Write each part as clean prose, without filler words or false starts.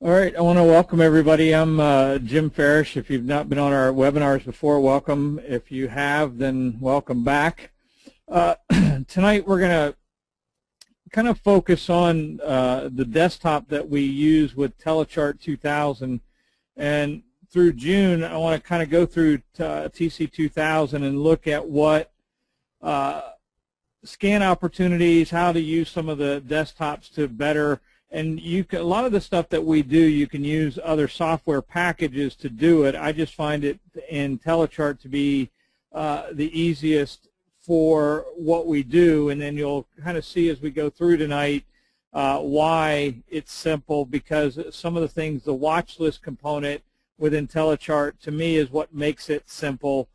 All right, I want to welcome everybody. I'm Jim Farish. If you've not been on our webinars before, welcome. If you have, then welcome back. Tonight we're going to kind of focus on the desktop that we use with TC2000. And through June, I want to kind of go through TC2000 and look at what scan opportunities, how to use some of the desktops to better. And you can, a lot of the stuff that we do, you can use other software packages to do it. I just find it in Telechart to be the easiest for what we do. And then you'll kind of see as we go through tonight why it's simple, because some of the things, the watch list component within Telechart, to me, is what makes it simple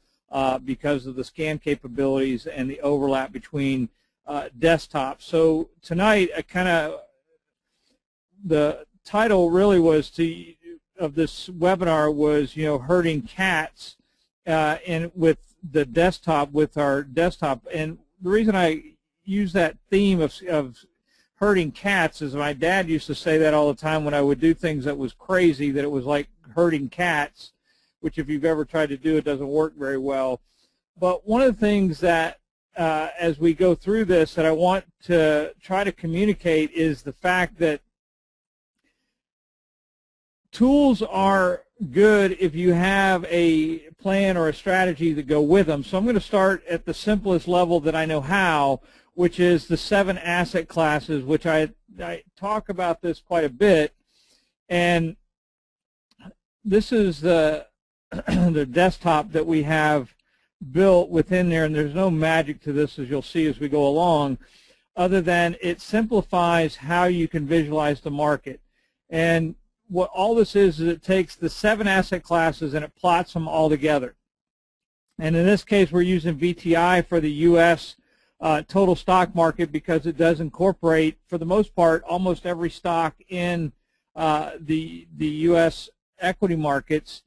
because of the scan capabilities and the overlap between desktops. So tonight, the title really was of this webinar was, herding cats and with the desktop, with our desktop. And the reason I use that theme of herding cats is my dad used to say that all the time when I would do things that was crazy, that it was like herding cats, which if you've ever tried to do, it doesn't work very well. But one of the things that as we go through this that I want to try to communicate is the fact that tools are good if you have a plan or a strategy to go with them. So I'm going to start at the simplest level that I know how, which is the 7 asset classes, which I talk about this quite a bit. And this is the desktop that we have built within there, and there's no magic to this, as you'll see as we go along, other than it simplifies how you can visualize the market. And what all this is it takes the 7 asset classes and it plots them all together. And in this case, we're using VTI for the U.S. Total stock market because it does incorporate, for the most part, almost every stock in the U.S. equity markets.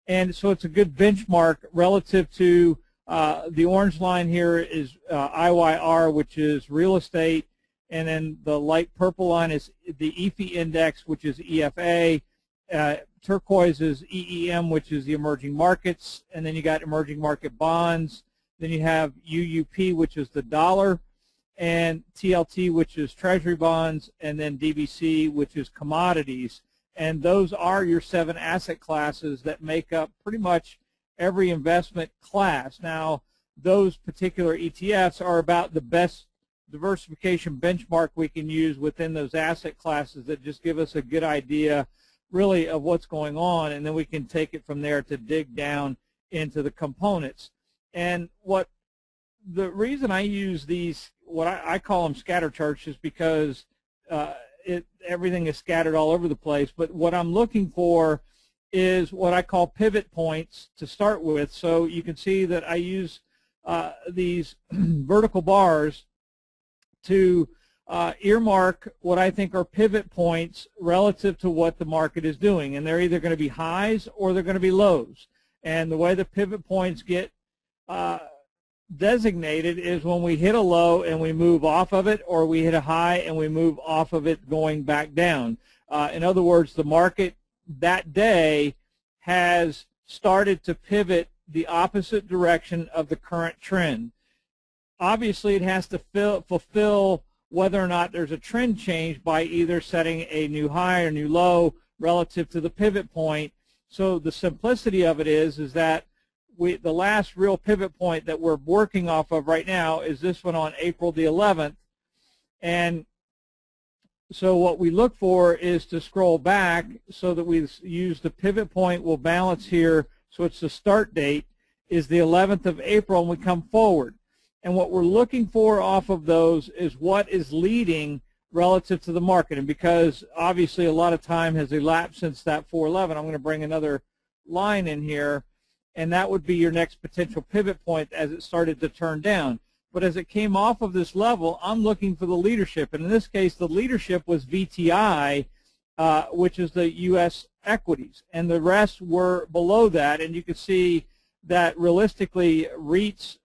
And so it's a good benchmark relative to the orange line here is IYR, which is real estate. And then the light purple line is the EFI index, which is EFA. Turquoise is EEM, which is the emerging markets. And then you got emerging market bonds. Then you have UUP, which is the dollar, and TLT, which is treasury bonds, and then DBC, which is commodities. And those are your 7 asset classes that make up pretty much every investment class. Now, those particular ETFs are about the best diversification benchmark we can use within those asset classes that just give us a good idea really of what's going on, and then we can take it from there to dig down into the components. And what the reason I use these, what I call them scatter charts, is because everything is scattered all over the place. But what I'm looking for is what I call pivot points to start with. So you can see that I use these vertical bars to earmark what I think are pivot points relative to what the market is doing. And they're either going to be highs or they're going to be lows. And the way the pivot points get designated is when we hit a low and we move off of it, or we hit a high and we move off of it going back down. In other words, the market that day has started to pivot the opposite direction of the current trend. Obviously, it has to fulfill whether or not there's a trend change by either setting a new high or new low relative to the pivot point. So the simplicity of it is that the last real pivot point that we're working off of right now is this one on April the 11th. And so what we look for is to scroll back so that we use the pivot point. We'll balance here. So it's the start date is the 11th of April, and we come forward. And what we're looking for off of those is what is leading relative to the market. And because obviously a lot of time has elapsed since that 411, I'm going to bring another line in here, and that would be your next potential pivot point as it started to turn down. But as it came off of this level, I'm looking for the leadership. And in this case, the leadership was VTI, which is the U.S. equities. And the rest were below that. And you can see that realistically REITs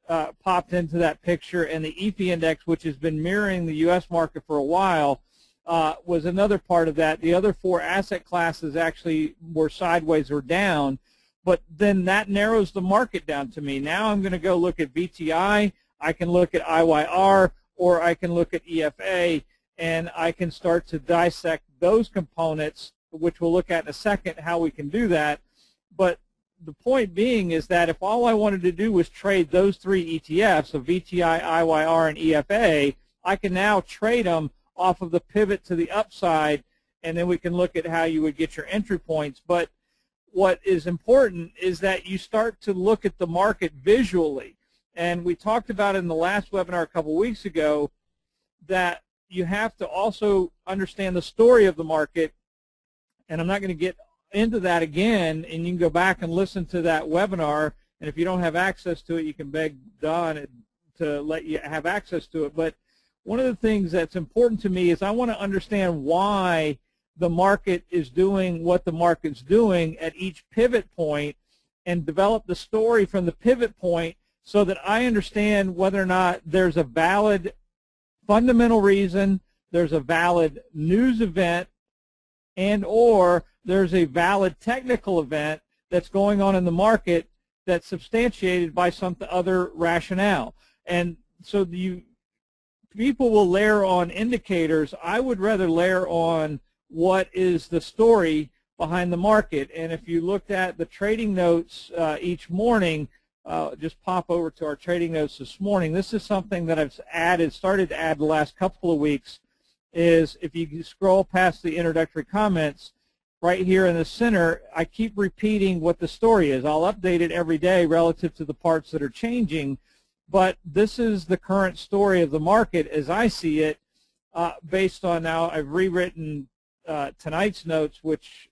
popped into that picture, and the EFI index, which has been mirroring the U.S. market for a while, was another part of that. The other 4 asset classes actually were sideways or down, but then that narrows the market down to me. Now I'm going to go look at VTI, I can look at IYR, or I can look at EFA, and I can start to dissect those components, which we'll look at in a second how we can do that. But the point being is that if all I wanted to do was trade those 3 ETFs of VTI, IYR, and EFA, I can now trade them off of the pivot to the upside, and then we can look at how you would get your entry points. But what is important is that you start to look at the market visually. And we talked about in the last webinar a couple weeks ago that you have to also understand the story of the market, and I'm not going to get into that again, and you can go back and listen to that webinar, and if you don't have access to it, you can beg Don to let you have access to it. But one of the things that's important to me is I want to understand why the market is doing what the market's doing at each pivot point and develop the story from the pivot point so that I understand whether or not there's a valid fundamental reason, there's a valid news event, and or there's a valid technical event that's going on in the market that's substantiated by some other rationale. And so people will layer on indicators. I would rather layer on what is the story behind the market. And if you looked at the trading notes each morning, just pop over to our trading notes this morning. This is something that I've started to add the last couple of weeks, is if you scroll past the introductory comments, right here in the center, I keep repeating what the story is. I'll update it every day relative to the parts that are changing, but this is the current story of the market as I see it, based on now I've rewritten tonight's notes, which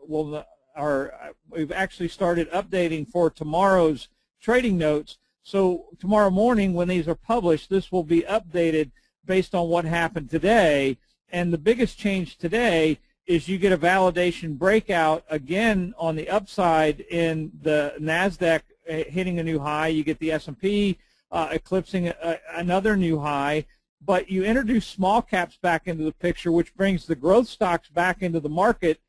we've actually started updating for tomorrow's trading notes. So tomorrow morning when these are published, this will be updated based on what happened today. And the biggest change today is you get a validation breakout again on the upside in the NASDAQ hitting a new high. You get the S&P eclipsing another new high. But you introduce small caps back into the picture, which brings the growth stocks back into the market.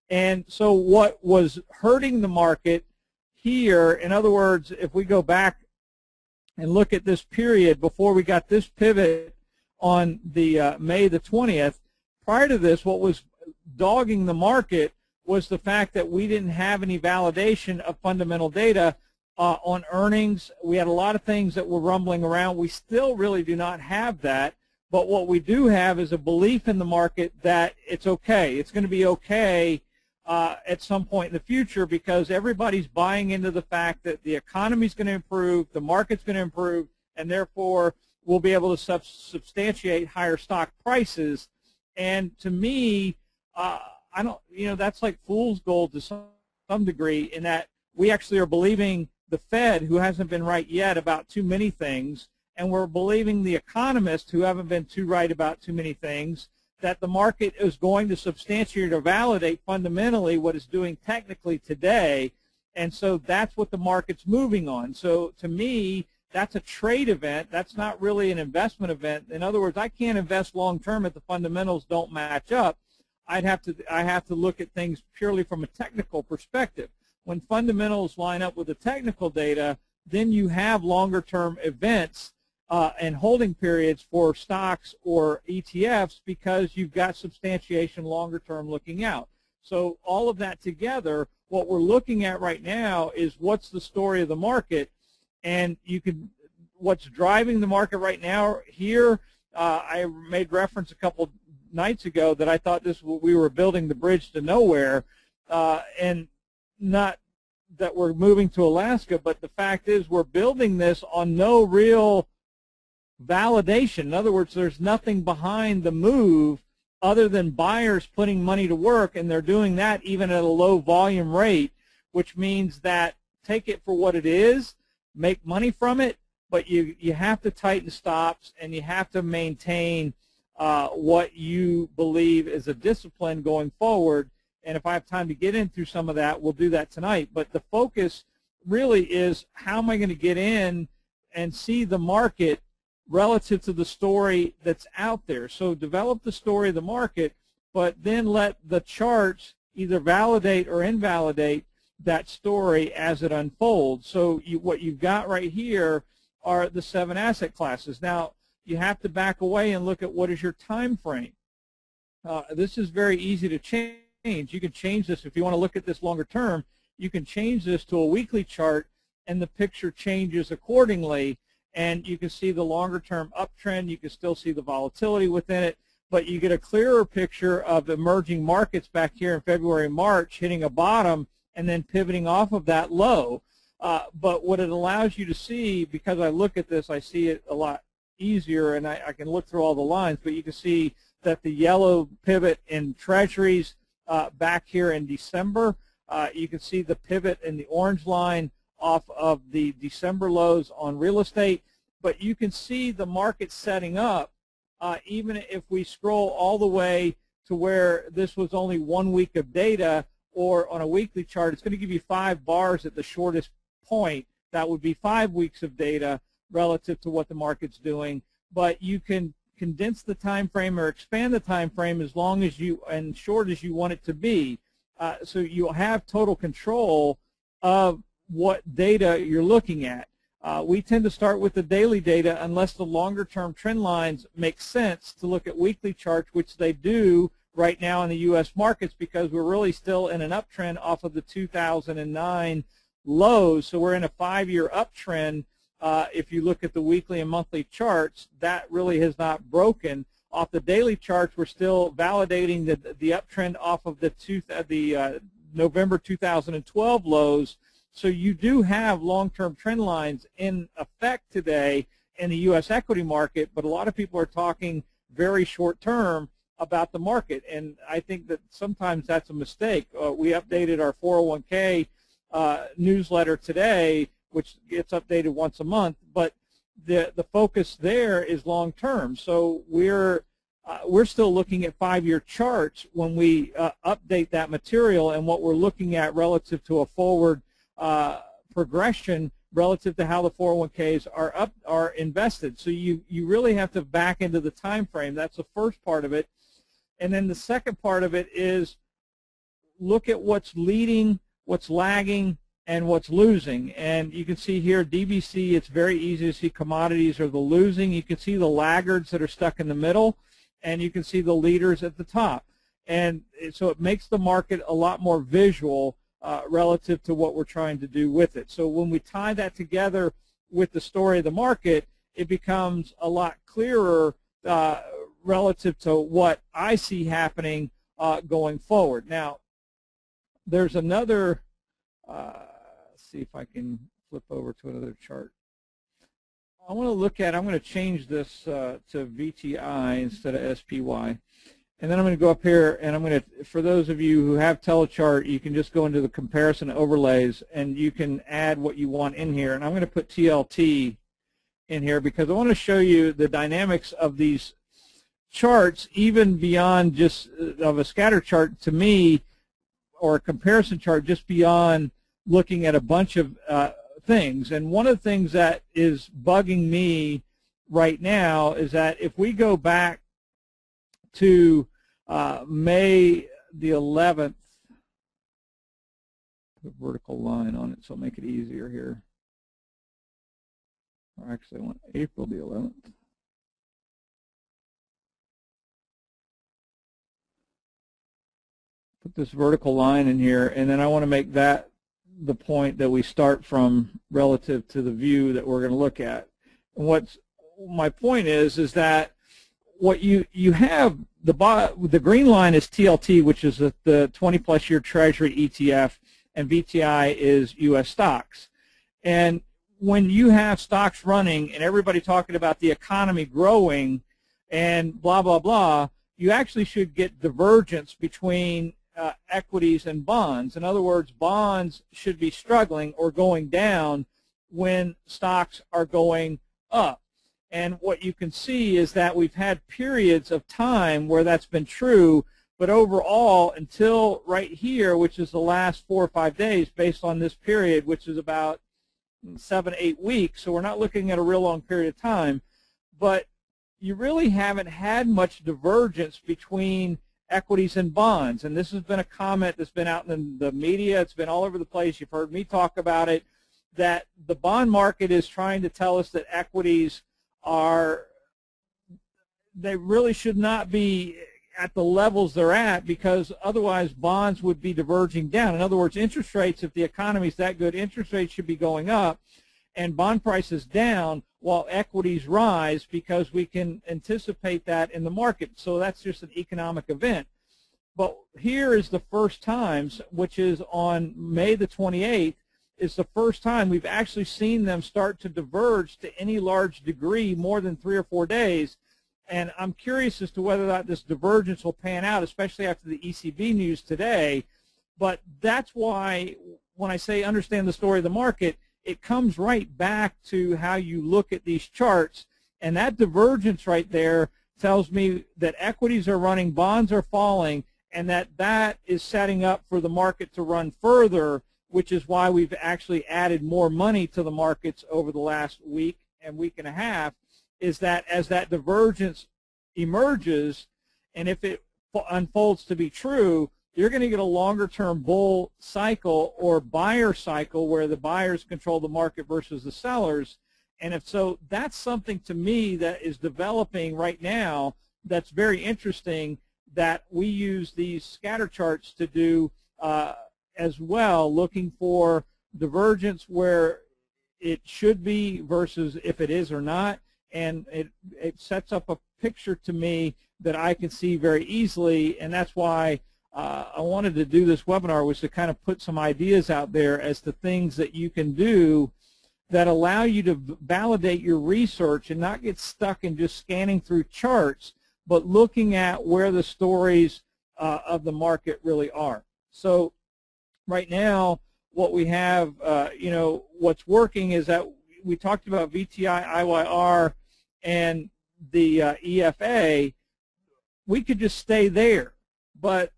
And so what was hurting the market here, in other words, if we go back and look at this period before we got this pivot on the May the 20th, prior to this, what was dogging the market was the fact that we didn't have any validation of fundamental data on earnings. We had a lot of things that were rumbling around. We still really do not have that, but what we do have is a belief in the market that it's okay. It's going to be okay at some point in the future because everybody's buying into the fact that the economy's going to improve, the market's going to improve, and therefore we'll be able to substantiate higher stock prices. And to me, that's like fool's gold to some degree, in that we actually are believing the Fed, who hasn't been right yet about too many things, and we're believing the economists, who haven't been too right about too many things, that the market is going to substantiate or validate fundamentally what it's doing technically today. And so that's what the market's moving on. So to me, that's a trade event. That's not really an investment event. In other words, I can't invest long term if the fundamentals don't match up. I have to look at things purely from a technical perspective. When fundamentals line up with the technical data, then you have longer term events and holding periods for stocks or ETFs because you've got substantiation longer term looking out. So all of that together, what we're looking at right now is what's the story of the market, and what's driving the market right now here. I made reference a couple nights ago that I thought we were building the bridge to nowhere, and not that we're moving to Alaska, but the fact is we're building this on no real validation. In other words, there's nothing behind the move other than buyers putting money to work, and they're doing that even at a low volume rate, which means that take it for what it is, make money from it, but you have to tighten stops and you have to maintain what you believe is a discipline going forward. And if I have time to get into some of that, we'll do that tonight. But the focus really is, how am I going to get in and see the market relative to the story that's out there. So develop the story of the market, but then let the charts either validate or invalidate that story as it unfolds. So what you've got right here are the 7 asset classes. Now, you have to back away and look at what is your time frame. This is very easy to change. You can change this if you want to look at this longer term. You can change this to a weekly chart, and the picture changes accordingly. And you can see the longer term uptrend. You can still see the volatility within it, but you get a clearer picture of emerging markets back here in February and March hitting a bottom and then pivoting off of that low. But what it allows you to see, because I look at this, I see it a lot easier, and I can look through all the lines, but you can see that the yellow pivot in treasuries back here in December. You can see the pivot in the orange line off of the December lows on real estate, but you can see the market setting up even if we scroll all the way to where this was only 1 week of data, or on a weekly chart, it's going to give you 5 bars at the shortest point. That would be 5 weeks of data relative to what the market's doing, but you can condense the time frame or expand the time frame as long as you and short as you want it to be. So you'll have total control of what data you're looking at. We tend to start with the daily data unless the longer term trend lines make sense to look at weekly charts, which they do right now in the U.S. markets, because we're really still in an uptrend off of the 2009 lows. So we're in a 5-year uptrend. If you look at the weekly and monthly charts, that really has not broken. Off the daily charts, we're still validating the uptrend off of the November 2012 lows. So you do have long-term trend lines in effect today in the U.S. equity market, but a lot of people are talking very short-term about the market, and I think that sometimes that's a mistake. We updated our 401k newsletter today, which gets updated once a month, but the focus there is long-term. So we're still looking at 5-year charts when we update that material, and what we're looking at relative to a forward progression relative to how the 401ks are invested. So you really have to back into the time frame. That's the first part of it. And then the second part of it is look at what's leading, what's lagging, and what's losing. And you can see here DBC, it's very easy to see commodities are the losing. You can see the laggards that are stuck in the middle, and you can see the leaders at the top. And so it makes the market a lot more visual relative to what we're trying to do with it. So when we tie that together with the story of the market, it becomes a lot clearer relative to what I see happening going forward. Now, there's another, let's see if I can flip over to another chart. I want to look at, I'm going to change this to VTI instead of SPY. And then I'm going to go up here, and I'm going to, for those of you who have telechart, you can just go into the comparison overlays, and you can add what you want in here. And I'm going to put TLT in here because I want to show you the dynamics of these charts, even beyond just of a scatter chart to me, or a comparison chart, just beyond looking at a bunch of things. And one of the things that is bugging me right now is that if we go back to May the 11th, put a vertical line on it so I'll make it easier here. Or actually I want April the 11th. Put this vertical line in here, and then I want to make that the point that we start from relative to the view that we're going to look at. And what's my point is that what you have, the green line is TLT, which is the 20-plus year Treasury ETF, and VTI is U.S. stocks. And when you have stocks running and everybody talking about the economy growing and blah, blah, blah, you actually should get divergence between equities and bonds. In other words, bonds should be struggling or going down when stocks are going up. And what you can see is that we've had periods of time where that's been true, but overall, until right here, which is the last 4 or 5 days, based on this period, which is about 7 or 8 weeks, so we're not looking at a real long period of time, but you really haven't had much divergence between equities and bonds. And this has been a comment that's been out in the media. It's been all over the place. You've heard me talk about it, that the bond market is trying to tell us that equities they really should not be at the levels they're at, because otherwise bonds would be diverging down. In other words, interest rates, if the economy is that good, interest rates should be going up and bond prices down while equities rise, because we can anticipate that in the market. So that's just an economic event. But here is the first time, which is on May the 28th, is the first time we've actually seen them start to diverge to any large degree more than 3 or 4 days. And I'm curious as to whether or not this divergence will pan out, especially after the ECB news today. But that's why when I say understand the story of the market, it comes right back to how you look at these charts. And that divergence right there tells me that equities are running, bonds are falling, and that is setting up for the market to run further, which is why we've actually added more money to the markets over the last week and week and a half, is that as that divergence emerges, and if it unfolds to be true, you're going to get a longer-term bull cycle or buyer cycle where the buyers control the market versus the sellers. And if so, that's something to me that is developing right now that's very interesting, that we use these scatter charts to do as well, looking for divergence where it should be versus if it is or not. And it sets up a picture to me that I can see very easily, and that's why I wanted to do this webinar, was to kind of put some ideas out there as to things that you can do that allow you to validate your research and not get stuck in just scanning through charts, but looking at where the stories of the market really are. So right now, what we have, what's working is that we talked about VTI, IYR, and the EFA. We could just stay there, but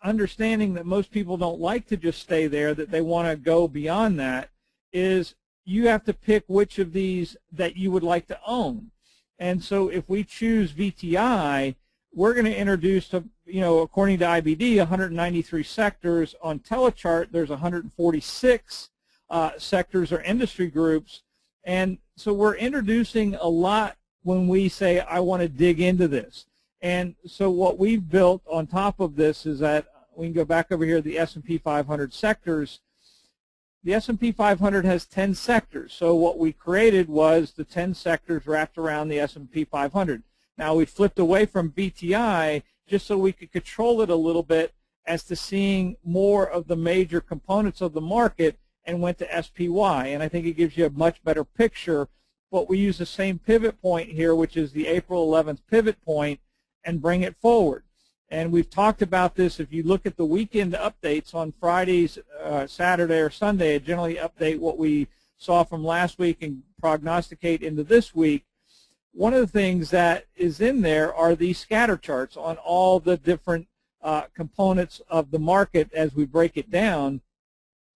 understanding that most people don't like to just stay there, that they want to go beyond that, is you have to pick which of these that you would like to own. And so if we choose VTI, we're going to introduce, according to IBD, 193 sectors. On Telechart, there's 146 sectors or industry groups. And so we're introducing a lot when we say, I want to dig into this. And so what we've built on top of this is that we can go back over here, the S&P 500 sectors. The S&P 500 has 10 sectors. So what we created was the 10 sectors wrapped around the S&P 500. Now we flipped away from VTI just so we could control it a little bit as to seeing more of the major components of the market, and went to SPY. And I think it gives you a much better picture. But we use the same pivot point here, which is the April 11th pivot point, and bring it forward. And we've talked about this. If you look at the weekend updates on Fridays, Saturday, or Sunday, I generally update what we saw from last week and prognosticate into this week. One of the things that is in there are these scatter charts on all the different components of the market as we break it down.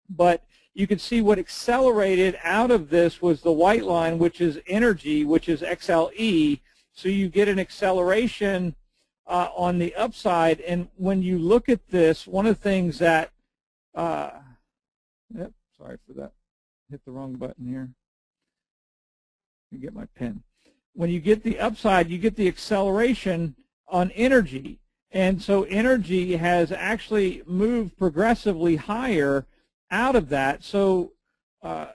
But you can see what accelerated out of this was the white line, which is energy, which is XLE. So you get an acceleration on the upside. And when you look at this, one of the things that, sorry for that, hit the wrong button here. Let me get my pen. When you get the upside, you get the acceleration on energy. And so energy has actually moved progressively higher out of that. So I'm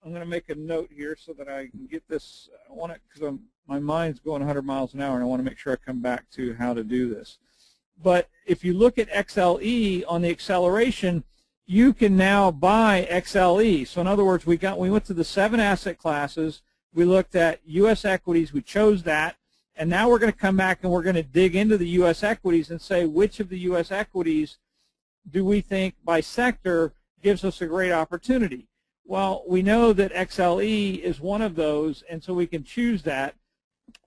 going to make a note here so that I can get this. I want it because my mind's going 100 miles an hour, and I want to make sure I come back to how to do this. But if you look at XLE on the acceleration, you can now buy XLE. So in other words, we went to the 7 asset classes. We looked at U.S. equities. We chose that. And now we're going to come back and we're going to dig into the U.S. equities and say which of the U.S. equities do we think by sector gives us a great opportunity. Well, we know that XLE is one of those, and so we can choose that.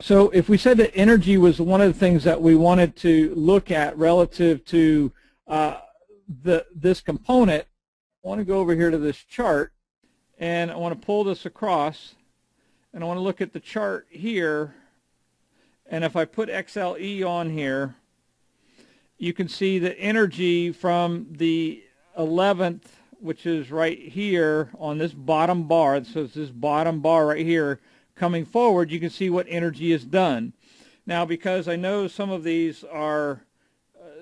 So if we said that energy was one of the things that we wanted to look at relative to this component, I want to go over here to this chart, and I want to pull this across, and I want to look at the chart here and if I put XLE on here, you can see the energy from the 11th, which is right here on this bottom bar. So it's this bottom bar right here coming forward. You can see what energy is done. Now, because I know some of these are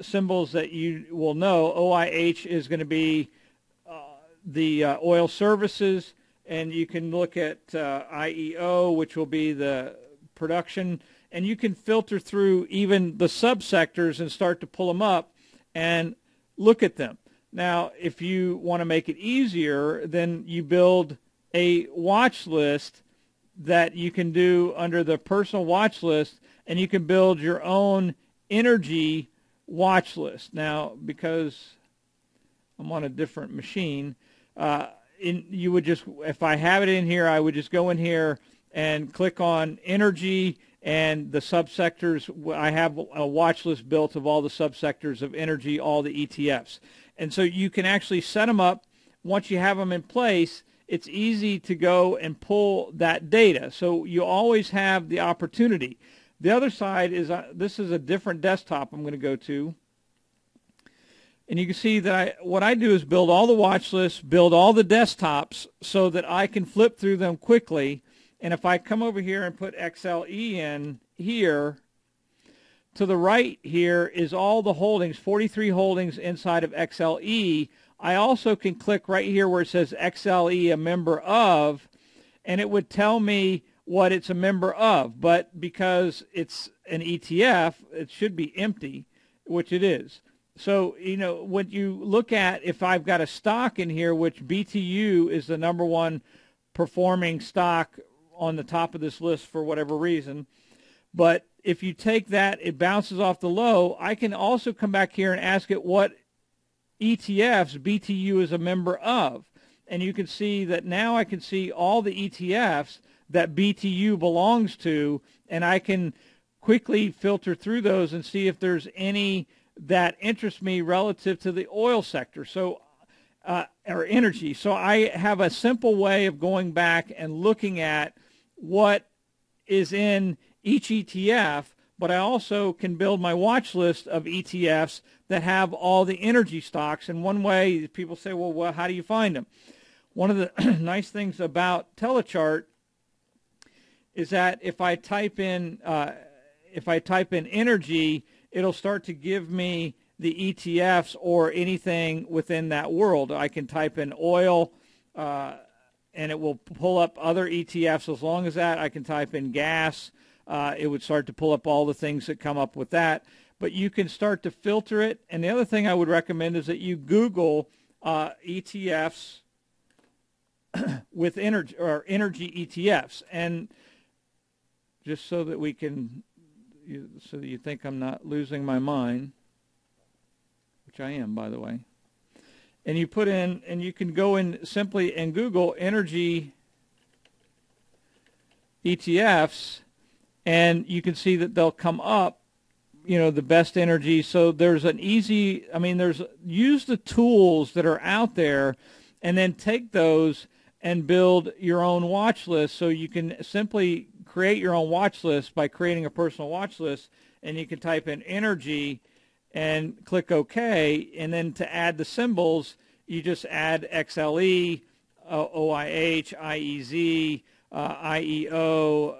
symbols that you will know, OIH is going to be the oil services, and you can look at IEO, which will be the production, and you can filter through even the subsectors and start to pull them up and look at them. Now, if you want to make it easier, then you build a watch list that you can do under the personal watch list, and you can build your own energy watch list. Now, because I'm on a different machine, you would just, if I have it in here, I would just go in here and click on energy and the subsectors. I have a watch list built of all the subsectors of energy, all the ETFs. And so you can actually set them up. Once you have them in place, it's easy to go and pull that data. So you always have the opportunity. The other side is, this is a different desktop I'm going to go to. And you can see that what I do is build all the watch lists, build all the desktops so that I can flip through them quickly. And if I come over here and put XLE in here, to the right here is all the holdings, 43 holdings inside of XLE. I also can click right here where it says XLE, a member of, and it would tell me what it's a member of. But because it's an ETF, it should be empty, which it is. So, you know, when you look at, if I've got a stock in here, which BTU is the number one performing stock on the top of this list for whatever reason, but if you take that, it bounces off the low. I can also come back here and ask it what ETFs BTU is a member of. And you can see that now I can see all the ETFs that BTU belongs to, and I can quickly filter through those and see if there's any that interest me relative to the oil sector, so or energy. So I have a simple way of going back and looking at what is in each ETF, but I also can build my watch list of ETFs that have all the energy stocks. And one way people say, well, how do you find them? One of the nice things about Telechart is that if I type in energy, it'll start to give me the ETFs or anything within that world. I can type in oil, and it will pull up other ETFs. As long as that, I can type in gas. It would start to pull up all the things that come up with that. But you can start to filter it. And the other thing I would recommend is that you Google ETFs with energy or energy ETFs, and just so that we can, so that you think I'm not losing my mind, which I am, by the way. And you put in, and you can go in simply and Google energy ETFs, and you can see that they'll come up, you know, the best energy. So there's an easy, use the tools that are out there and then take those and build your own watch list. So you can simply create your own watch list by creating a personal watch list, and you can type in energy and click OK, and then to add the symbols, you just add XLE, OIH, IEZ, IEO,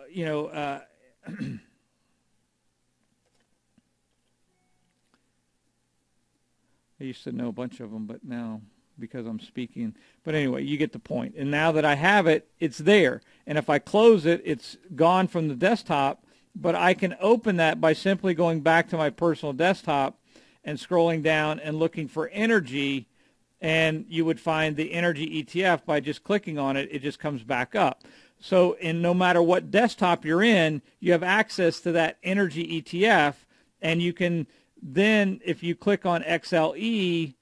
I used to know a bunch of them, but now, because I'm speaking. But anyway, you get the point. And now that I have it, it's there. And if I close it, it's gone from the desktop, but I can open that by simply going back to my personal desktop and scrolling down and looking for energy, and you would find the energy ETF by just clicking on it. It just comes back up. So no matter what desktop you're in, you have access to that energy ETF, and you can then, if you click on XLE,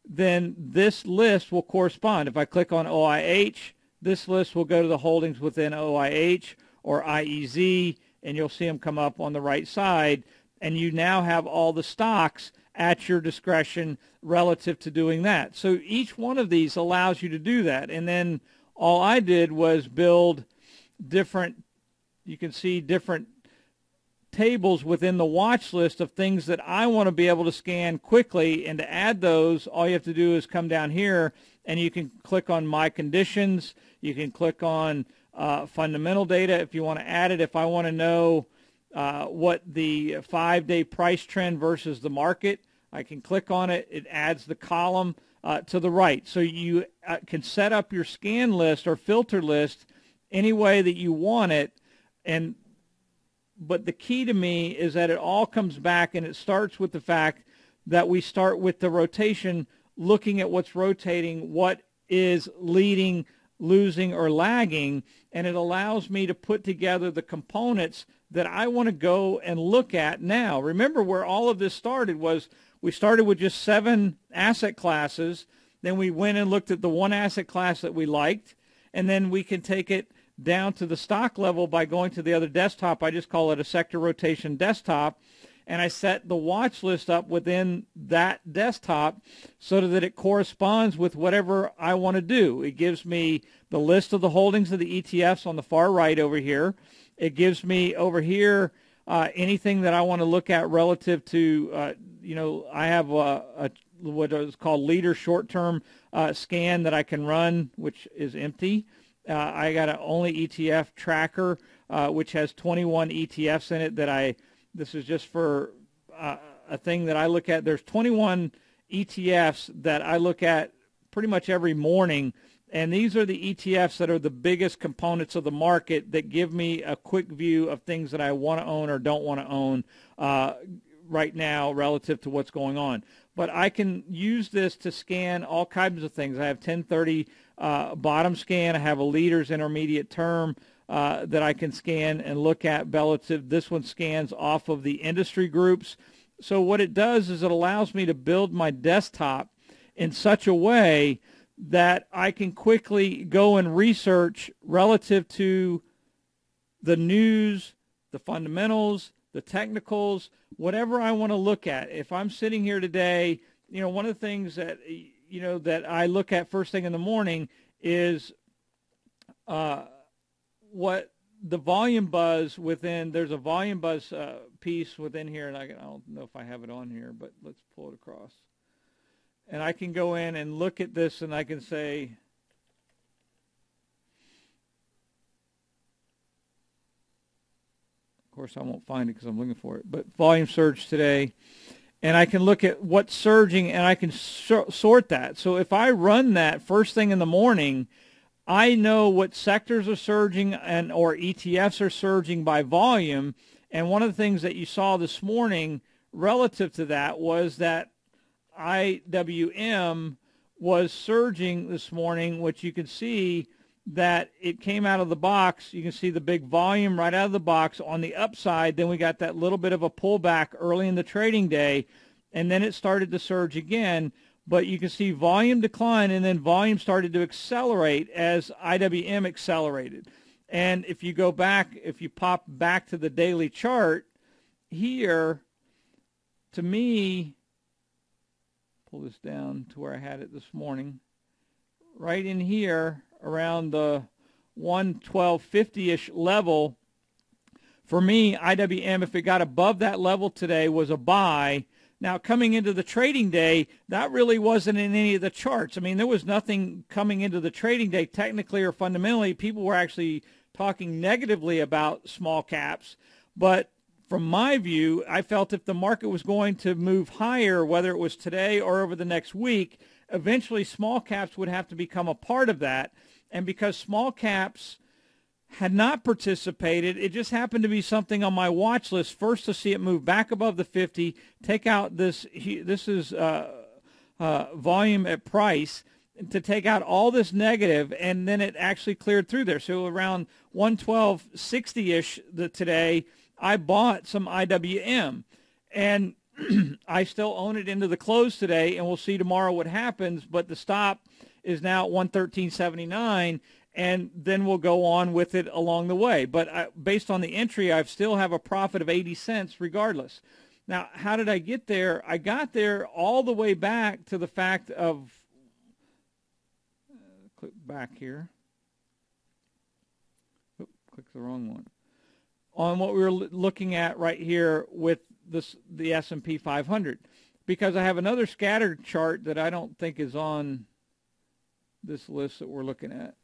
then this list will correspond. If I click on OIH, this list will go to the holdings within OIH or IEZ, and you'll see them come up on the right side, and you now have all the stocks at your discretion relative to doing that. So each one of these allows you to do that. And then all I did was build different, you can see different tables within the watch list of things that I want to be able to scan quickly. And to add those, all you have to do is come down here and you can click on My Conditions. You can click on Fundamental Data if you want to add it. If I want to know what the 5-day price trend versus the market, I can click on it. It adds the column to the right. So you can set up your scan list or filter list any way that you want it. But the key to me is that it all comes back, and it starts with the fact that we start with the rotation, looking at what's rotating, what is leading, losing, or lagging, and it allows me to put together the components that I want to go and look at now. Remember where all of this started was we started with just 7 asset classes. Then we went and looked at the one asset class that we liked, and then we can take it down to the stock level by going to the other desktop. I just call it a sector rotation desktop, and I set the watch list up within that desktop so that it corresponds with whatever I want to do. It gives me the list of the holdings of the ETFs on the far right over here. It gives me over here anything that I want to look at relative to, I have what is called leader short-term scan that I can run, which is empty. I got an only ETF tracker, which has 21 ETFs in it this is just for a thing that I look at. There's 21 ETFs that I look at pretty much every morning, and these are the ETFs that are the biggest components of the market that give me a quick view of things that I want to own or don't want to own right now relative to what's going on. But I can use this to scan all kinds of things. I have 1030 bottom scan. I have a leaders intermediate term that I can scan and look at relative. This one scans off of the industry groups. So what it does is it allows me to build my desktop in such a way that I can quickly go and research relative to the news, the fundamentals, the technicals, whatever I want to look at. If I'm sitting here today, one of the things that, that I look at first thing in the morning is what the volume buzz within, there's a volume buzz piece within here, and I don't know if I have it on here, but let's pull it across. And I can go in and look at this, and I can say, of course I won't find it because I'm looking for it, but volume surge today, and I can look at what's surging, and I can sort that. So if I run that first thing in the morning, I know what sectors are surging or ETFs are surging by volume. And one of the things that you saw this morning relative to that was that IWM was surging this morning, which you can see that it came out of the box. You can see the big volume right out of the box on the upside. Then we got that little bit of a pullback early in the trading day, and then it started to surge again. But you can see volume decline, and then volume started to accelerate as IWM accelerated. And if you go back, if you pop back to the daily chart here, to me, pull this down to where I had it this morning, right in here around the 112.50-ish level, for me, IWM, if it got above that level today, was a buy. Now, coming into the trading day, that really wasn't in any of the charts. I mean, there was nothing coming into the trading day technically or fundamentally. People were actually talking negatively about small caps. But from my view, I felt if the market was going to move higher, whether it was today or over the next week, eventually small caps would have to become a part of that. And because small caps had not participated, it just happened to be something on my watch list first to see it move back above the 50, take out this is volume at price, to take out all this negative, and then it actually cleared through there. So around 112.60-ish today, I bought some IWM, and I still own it into the close today, and we'll see tomorrow what happens, but the stop is now at 113.79, and then we'll go on with it along the way. But based on the entry, I still have a profit of 80 cents regardless. Now, how did I get there? I got there all the way back to the fact of, click back here. Oop, click the wrong one. on what we were looking at right here with the S&P 500, because I have another scattered chart that I don't think is on this list that we're looking at.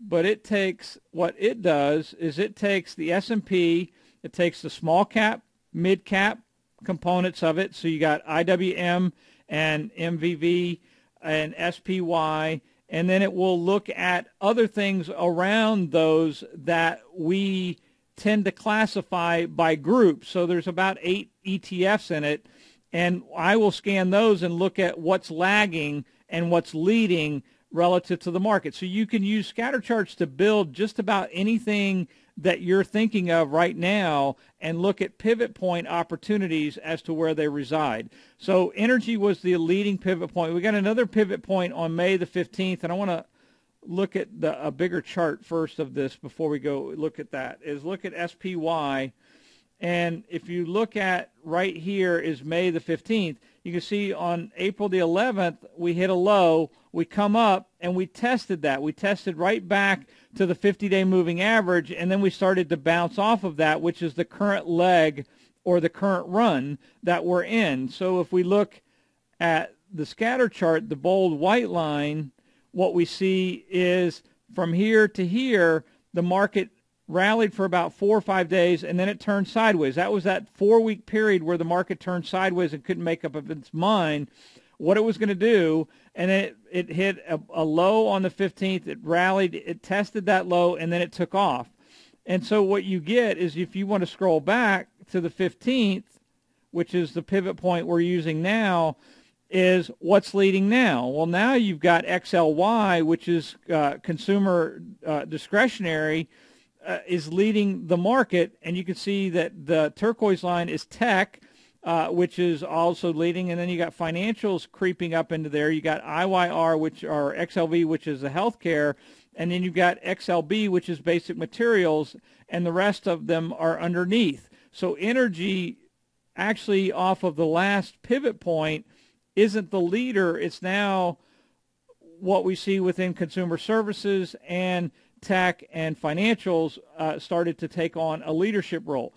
But it takes, what it does is it takes the S&P, it takes the small cap, mid cap components of it. So you got IWM and MVV and SPY, and then it will look at other things around those that we tend to classify by group. So there's about 8 ETFs in it, and I will scan those and look at what's lagging and what's leading relative to the market. So you can use scatter charts to build just about anything that you're thinking of right now and look at pivot point opportunities as to where they reside. So energy was the leading pivot point. We got another pivot point on May the 15th, and I want to look at a bigger chart first of this before we go look at that, is look at SPY. And if you look at right here is May the 15th, you can see on April the 11th, we hit a low, we come up, and we tested that. We tested right back to the 50-day moving average, and then we started to bounce off of that, which is the current leg or the current run that we're in. So if we look at the scatter chart, the bold white line, what we see is from here to here, the market rallied for about 4 or 5 days, and then it turned sideways. That was that 4-week period where the market turned sideways and couldn't make up of its mind what it was going to do, and then it hit a low on the 15th. It rallied, it tested that low, and then it took off. And so what you get is, if you want to scroll back to the 15th, which is the pivot point we're using now, is what's leading now. Well, now you've got XLY, which is consumer discretionary, is leading the market, and you can see that the turquoise line is tech, which is also leading, and then you got financials creeping up into there. You got IYR, which are XLV, which is the healthcare, and then you've got XLB, which is basic materials, and the rest of them are underneath. So energy, actually off of the last pivot point, isn't the leader. It's now what we see within consumer services, and tech and financials started to take on a leadership role.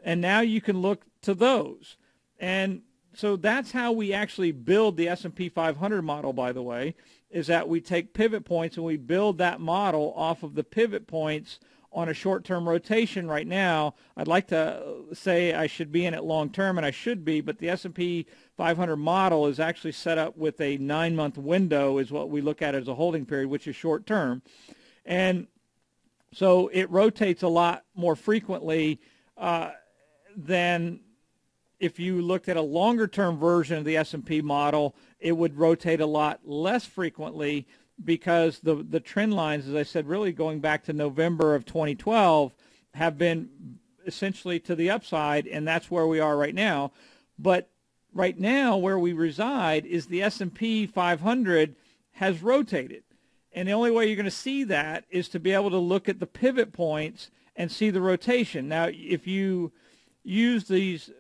And now you can look to those. And so that's how we actually build the S&P 500 model, by the way, is that we take pivot points and we build that model off of the pivot points on a short-term rotation right now. I'd like to say I should be in it long-term, and I should be, but the S&P 500 model is actually set up with a 9-month window is what we look at as a holding period, which is short-term. And so it rotates a lot more frequently than if you looked at a longer-term version of the S&P model. It would rotate a lot less frequently, because the trend lines, as I said, really going back to November of 2012, have been essentially to the upside, and that's where we are right now. But right now, where we reside is the S&P 500 has rotated. And the only way you're going to see that is to be able to look at the pivot points and see the rotation. Now, if you use these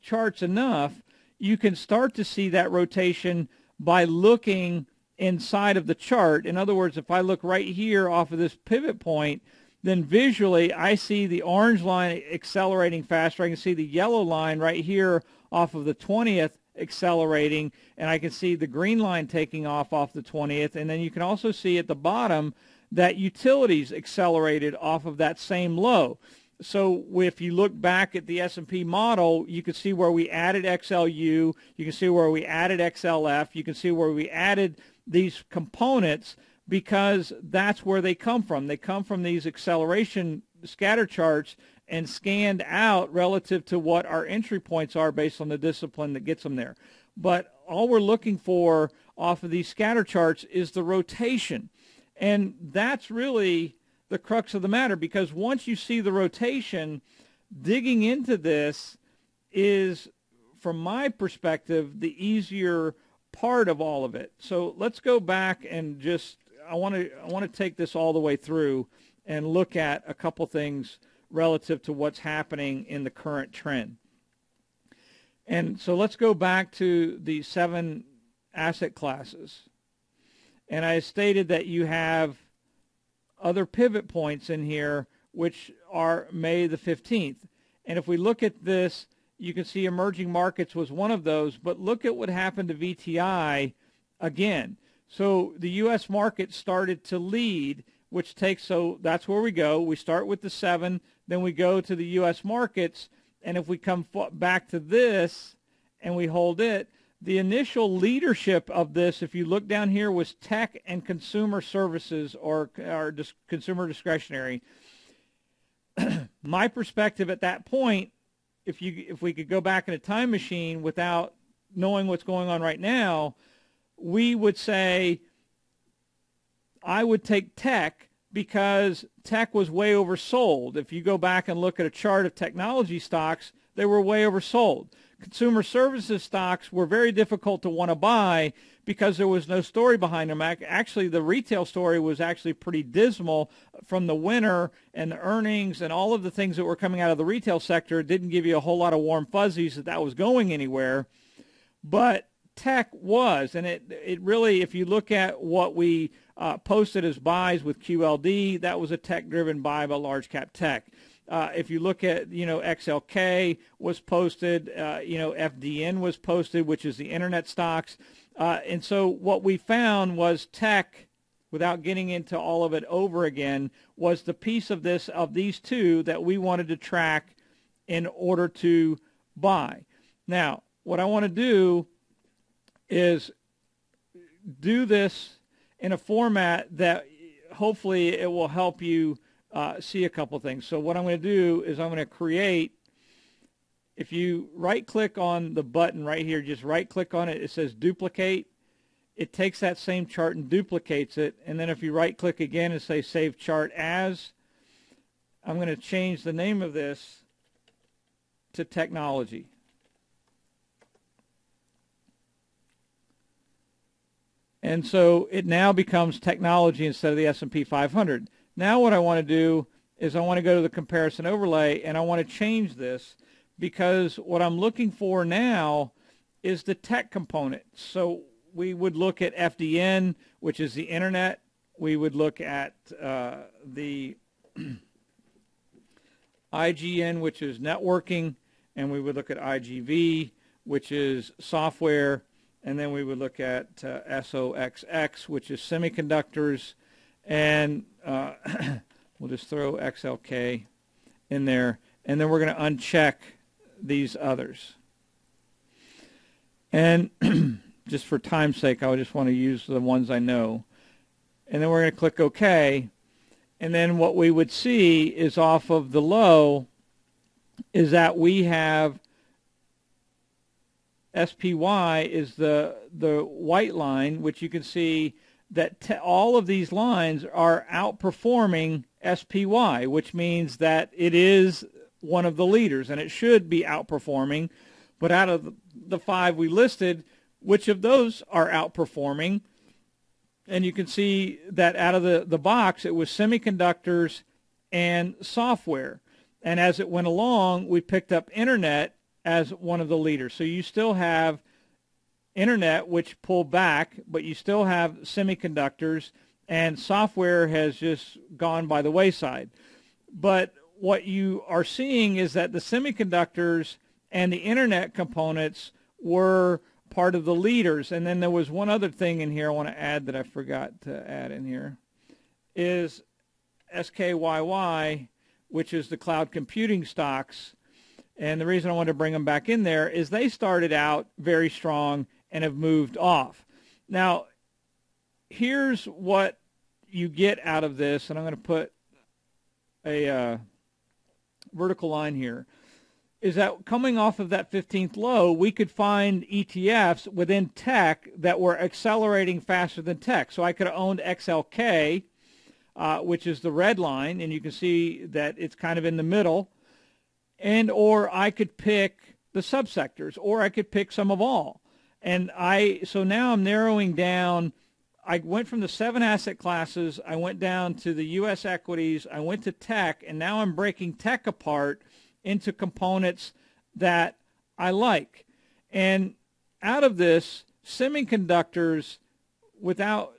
charts enough, you can start to see that rotation by looking inside of the chart. In other words, if I look right here off of this pivot point, then visually I see the orange line accelerating faster. I can see the yellow line right here off of the 20th accelerating, and I can see the green line taking off the 20th. And then you can also see at the bottom that utilities accelerated off of that same low. So if you look back at the S&P model, you can see where we added XLU, you can see where we added XLF, you can see where we added these components, because that's where they come from. They come from these acceleration scatter charts and scanned out relative to what our entry points are based on the discipline that gets them there. But all we're looking for off of these scatter charts is the rotation. And that's really the crux of the matter, because once you see the rotation, digging into this is, from my perspective, the easier part of all of it. So let's go back and just, I want to take this all the way through and look at a couple things relative to what's happening in the current trend. And so let's go back to the 7 asset classes. And I stated that you have other pivot points in here, which are May the 15th. And if we look at this, you can see emerging markets was one of those, but look at what happened to VTI again. So the U.S. market started to lead, which takes, so that's where we go. We start with the 7, then we go to the U.S. markets, and if we come back to this and we hold it, the initial leadership of this, if you look down here, was tech and consumer services or consumer discretionary. My perspective at that point, if we could go back in a time machine without knowing what's going on right now, we would say I would take tech because tech was way oversold. If you go back and look at a chart of technology stocks, they were way oversold. Consumer services stocks were very difficult to want to buy because there was no story behind them. Actually, the retail story was actually pretty dismal from the winter, and the earnings and all of the things that were coming out of the retail sector didn't give you a whole lot of warm fuzzies that was going anywhere. But tech was, and it really, if you look at what we posted as buys with QLD, that was a tech-driven buy by large cap tech. If you look at, XLK was posted, FDN was posted, which is the internet stocks. And so what we found was tech, without getting into all of it over again, was the piece of these two that we wanted to track in order to buy. Now, what I want to do is do this in a format that hopefully it will help you see a couple things. So what I'm going to do is I'm going to create, if you right-click on the button right here, just right-click on it, it says duplicate. It takes that same chart and duplicates it. And then if you right-click again and say save chart as, I'm going to change the name of this to technology. And so it now becomes technology instead of the S&P 500. Now what I want to do is I want to go to the comparison overlay, and I want to change this because what I'm looking for now is the tech component. So we would look at FDN, which is the internet. We would look at the IGN, which is networking, and we would look at IGV, which is software, and then we would look at SOXX, which is semiconductors, and we'll just throw XLK in there, and then we're going to uncheck these others. And just for time's sake, I would just want to use the ones I know. And then we're going to click OK. And then what we would see is off of the low is that we have SPY is the white line, which you can see that all of these lines are outperforming SPY, which means that it is one of the leaders, and it should be outperforming. But out of the 5 we listed, which of those are outperforming? And you can see that out of the box, it was semiconductors and software. And as it went along, we picked up internet as one of the leaders. So you still have internet, which pulled back, but you still have semiconductors, and software has just gone by the wayside. But what you are seeing is that the semiconductors and the internet components were part of the leaders. And then there was one other thing in here I want to add that I forgot to add in here, is SKYY, which is the cloud computing stocks. And the reason I wanted to bring them back in there is they started out very strong and have moved off. Now, here's what you get out of this, and I'm going to put a vertical line here, is that coming off of that 15th low, we could find ETFs within tech that were accelerating faster than tech. So I could have owned XLK, which is the red line, and you can see that it's kind of in the middle, and or I could pick the subsectors, or I could pick some of all. And so now I'm narrowing down. I went from the 7 asset classes, I went down to the U.S. equities, I went to tech, and now I'm breaking tech apart into components that I like. And out of this, semiconductors, without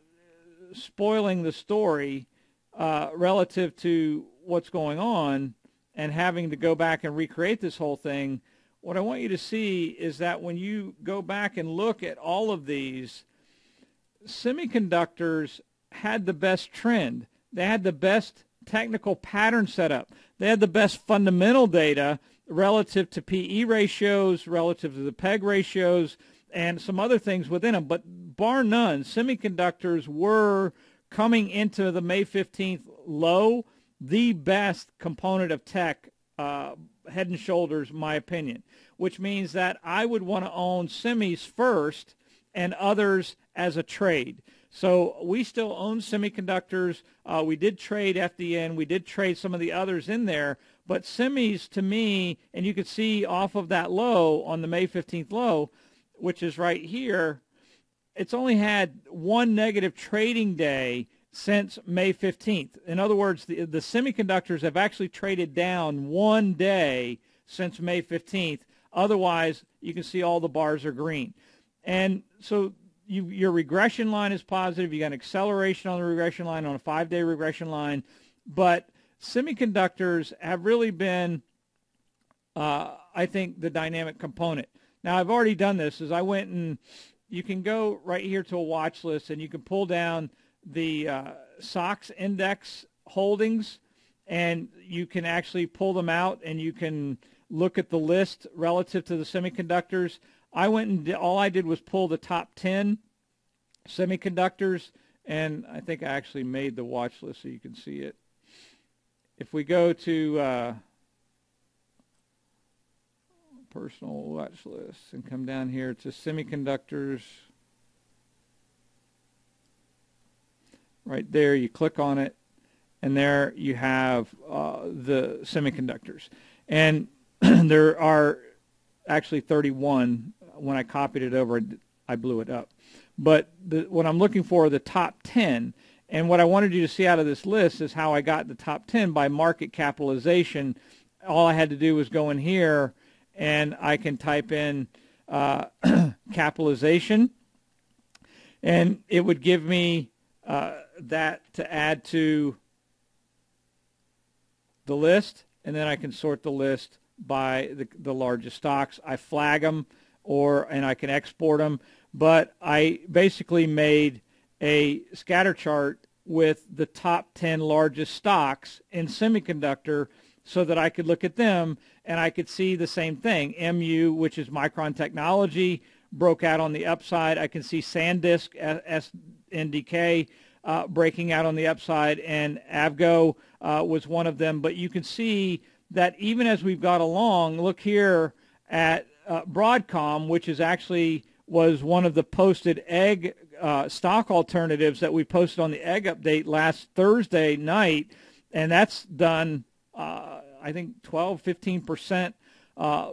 spoiling the story relative to what's going on, and having to go back and recreate this whole thing, what I want you to see is that when you go back and look at all of these, semiconductors had the best trend. They had the best technical pattern setup. They had the best fundamental data relative to PE ratios, relative to the PEG ratios, and some other things within them. But bar none, semiconductors were coming into the May 15th low the best component of tech, head and shoulders, my opinion, which means that I would want to own semis first and others as a trade. So we still own semiconductors. We did trade FDN. We did trade some of the others in there. But semis, to me, and you could see off of that low on the May 15th low, which is right here, it's only had one negative trading day since May 15th. In other words, the semiconductors have actually traded down one day since May 15th. Otherwise, you can see all the bars are green. And so your regression line is positive. You got an acceleration on the regression line, on a 5-day regression line. But semiconductors have really been, I think, the dynamic component. Now, I've already done this. As I went and you can go right here to a watch list, and you can pull down the SOX index holdings, and you can actually pull them out, and you can look at the list relative to the semiconductors. I went and all I did was pull the top 10 semiconductors, and I think I actually made the watch list so you can see it. If we go to personal watch list and come down here to semiconductors, right there, you click on it, and there you have the semiconductors. And there are actually 31. When I copied it over, I blew it up. But what I'm looking for are the top 10. And what I wanted you to see out of this list is how I got the top 10 by market capitalization. All I had to do was go in here, and I can type in capitalization, and it would give me that to add to the list, and then I can sort the list by the largest stocks. I flag them, and I can export them, but I basically made a scatter chart with the top 10 largest stocks in semiconductor so that I could look at them and I could see the same thing. MU, which is Micron Technology, broke out on the upside. I can see SanDisk, SNDK, breaking out on the upside, and Avgo was one of them. But you can see that even as we've got along, look here at Broadcom, which is actually was one of the posted egg stock alternatives that we posted on the egg update last Thursday night, and that's done I think 12-15%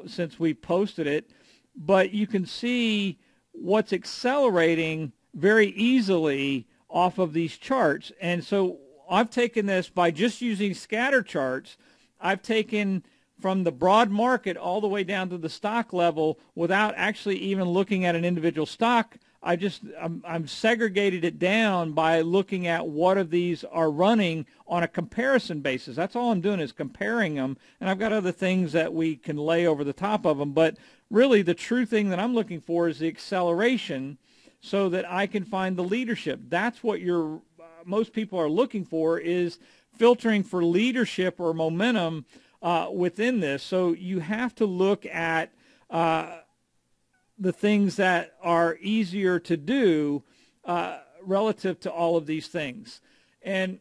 since we posted it. But you can see what's accelerating very easily off of these charts. And so I've taken this by just using scatter charts. I've taken from the broad market all the way down to the stock level without actually even looking at an individual stock. I'm segregated it down by looking at what of these are running on a comparison basis. That's all I'm doing is comparing them, and I've got other things that we can lay over the top of them. But really the true thing that I'm looking for is the acceleration so that I can find the leadership. That's what most people are looking for, is filtering for leadership or momentum within this. So you have to look at the things that are easier to do relative to all of these things. And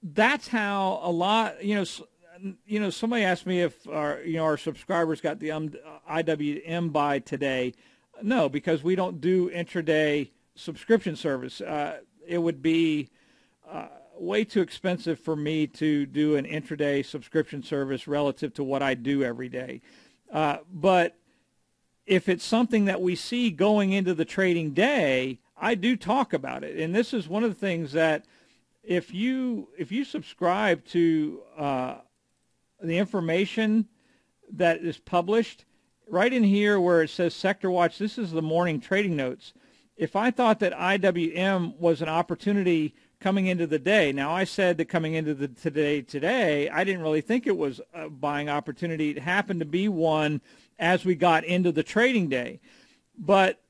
that's how a lot, somebody asked me if our subscribers got the IWM buy today. No, because we don't do intraday subscription service. It would be way too expensive for me to do an intraday subscription service relative to what I do every day. But if it's something that we see going into the trading day, I do talk about it. And this is one of the things that if you subscribe to the information that is published, right in here where it says Sector Watch, this is the morning trading notes. If I thought that IWM was an opportunity coming into the day. Now, I said that coming into the today, I didn't really think it was a buying opportunity. It happened to be one as we got into the trading day. But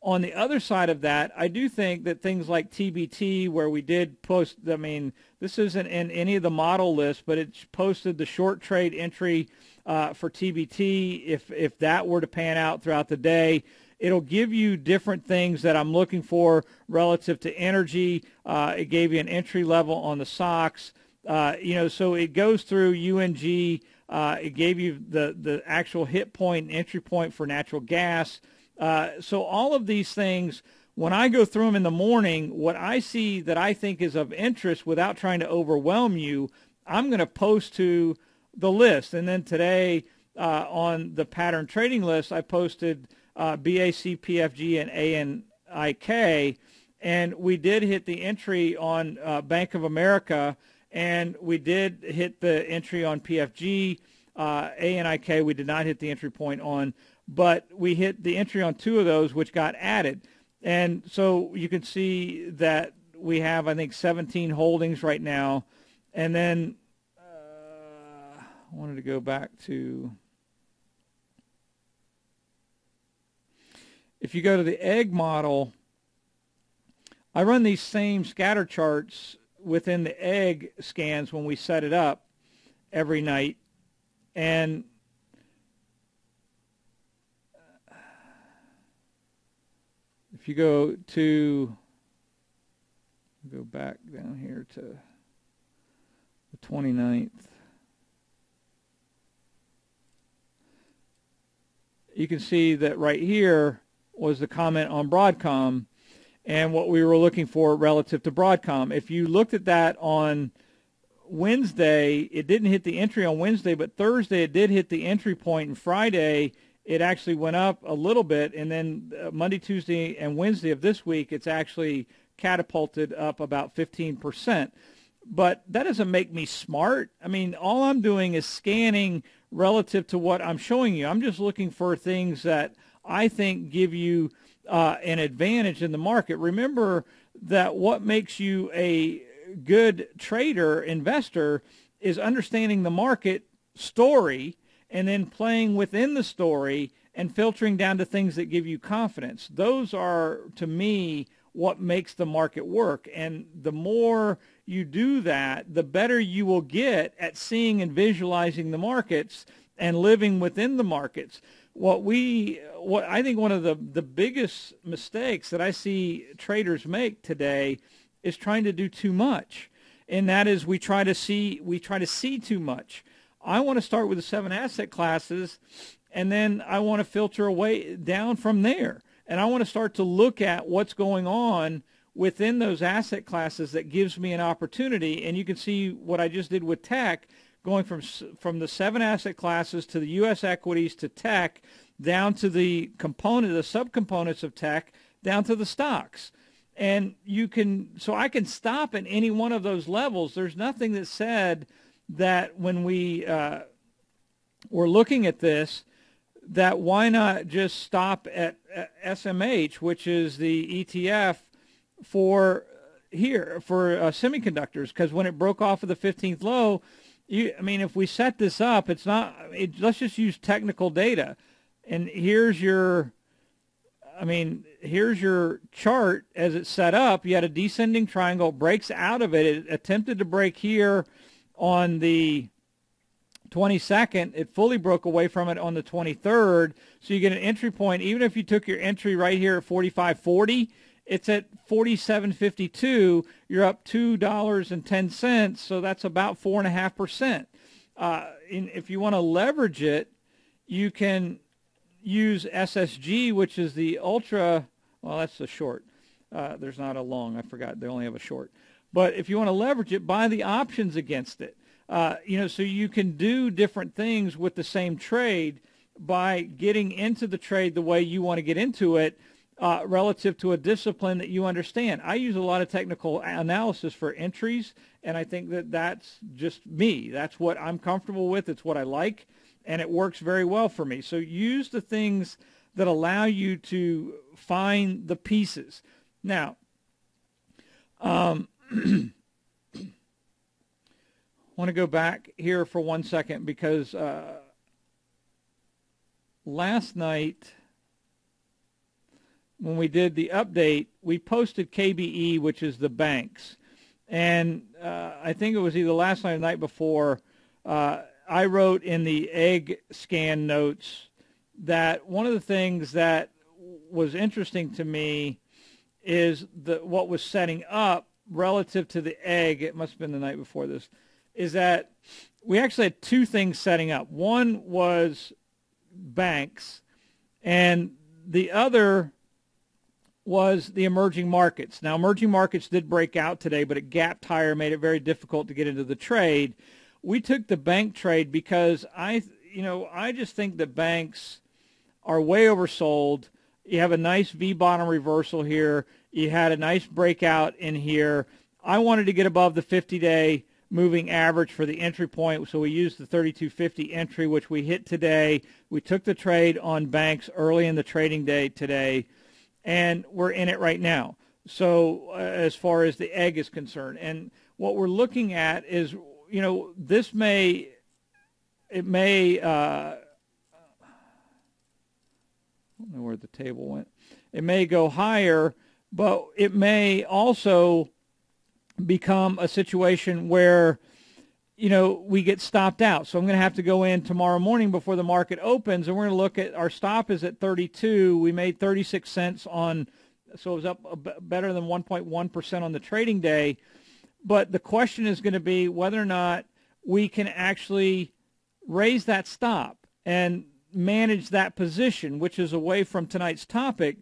on the other side of that, I do think that things like TBT, where we did post, I mean, this isn't in any of the model lists, but it's posted the short trade entry for TBT. If that were to pan out throughout the day, it'll give you different things that I'm looking for relative to energy. It gave you an entry level on the SOX. So it goes through UNG. It gave you the actual hit point and entry point for natural gas. So all of these things, when I go through them in the morning, what I see that I think is of interest without trying to overwhelm you, I'm going to post to the list. And then today on the pattern trading list, I posted BAC, PFG, and ANIK, and we did hit the entry on Bank of America, and we did hit the entry on PFG. ANIK we did not hit the entry point on, but we hit the entry on two of those, which got added. And so you can see that we have, I think, 17 holdings right now. And then I wanted to go back to, if you go to the egg model, I run these same scatter charts within the egg scans when we set it up every night. And if you go back down here to the 29th, you can see that right here was the comment on Broadcom and what we were looking for relative to Broadcom. If you looked at that on Wednesday, it didn't hit the entry on Wednesday, but Thursday it did hit the entry point, and Friday it actually went up a little bit, and then Monday, Tuesday, and Wednesday of this week it's actually catapulted up about 15%. But that doesn't make me smart. I mean, all I'm doing is scanning relative to what I'm showing you. I'm just looking for things that I think give you an advantage in the market. Remember that what makes you a good trader, investor, is understanding the market story and then playing within the story and filtering down to things that give you confidence. Those are, to me, what makes the market work. And the more you do that, the better you will get at seeing and visualizing the markets and living within the markets. What I think one of the biggest mistakes that I see traders make today is trying to do too much. And that is we try to see too much. I want to start with the 7 asset classes, and then I want to filter away down from there. And I want to start to look at what's going on within those asset classes that gives me an opportunity. And you can see what I just did with tech, going from the 7 asset classes to the U.S. equities to tech, down to the subcomponents of tech, down to the stocks. And so I can stop at any one of those levels. There's nothing that said that when we were looking at this, that why not just stop at SMH, which is the ETF for semiconductors, because when it broke off of the 15th low, if we set this up, let's just use technical data. And here's your chart as it's set up. You had a descending triangle, breaks out of it. It attempted to break here on the 22nd. It fully broke away from it on the 23rd. So you get an entry point. Even if you took your entry right here at 45.40, it's at 47.52. You're up $2.10. So that's about 4.5%. If you want to leverage it, you can use SSG, which is the ultra. Well, that's the short. There's not a long. I forgot. They only have a short. But if you want to leverage it, buy the options against it. So you can do different things with the same trade by getting into the trade the way you want to get into it relative to a discipline that you understand. I use a lot of technical analysis for entries, and I think that that's just me. That's what I'm comfortable with. It's what I like, and it works very well for me. So use the things that allow you to find the pieces. Now, want to go back here for 1 second because last night when we did the update, we posted KBE, which is the banks. And I think it was either last night or the night before, I wrote in the egg scan notes that one of the things that was interesting to me is what was setting up relative to the egg. It must have been the night before this, is that we actually had two things setting up. One was banks, and the other was the emerging markets. Now, emerging markets did break out today, but it gapped higher, made it very difficult to get into the trade. We took the bank trade because I just think that banks are way oversold. You have a nice V-bottom reversal here. You had a nice breakout in here. I wanted to get above the 50-day moving average for the entry point, so we used the 3250 entry, which we hit today. We took the trade on banks early in the trading day today, and we're in it right now. So as far as the egg is concerned, and what we're looking at is, this may, I don't know where the table went. It may go higher, but it may also become a situation where, we get stopped out. So I'm going to have to go in tomorrow morning before the market opens, and we're going to look at our stop is at 32. We made 36 cents on, so it was up better than 1.1% on the trading day. But the question is going to be whether or not we can actually raise that stop and manage that position, which is away from tonight's topic.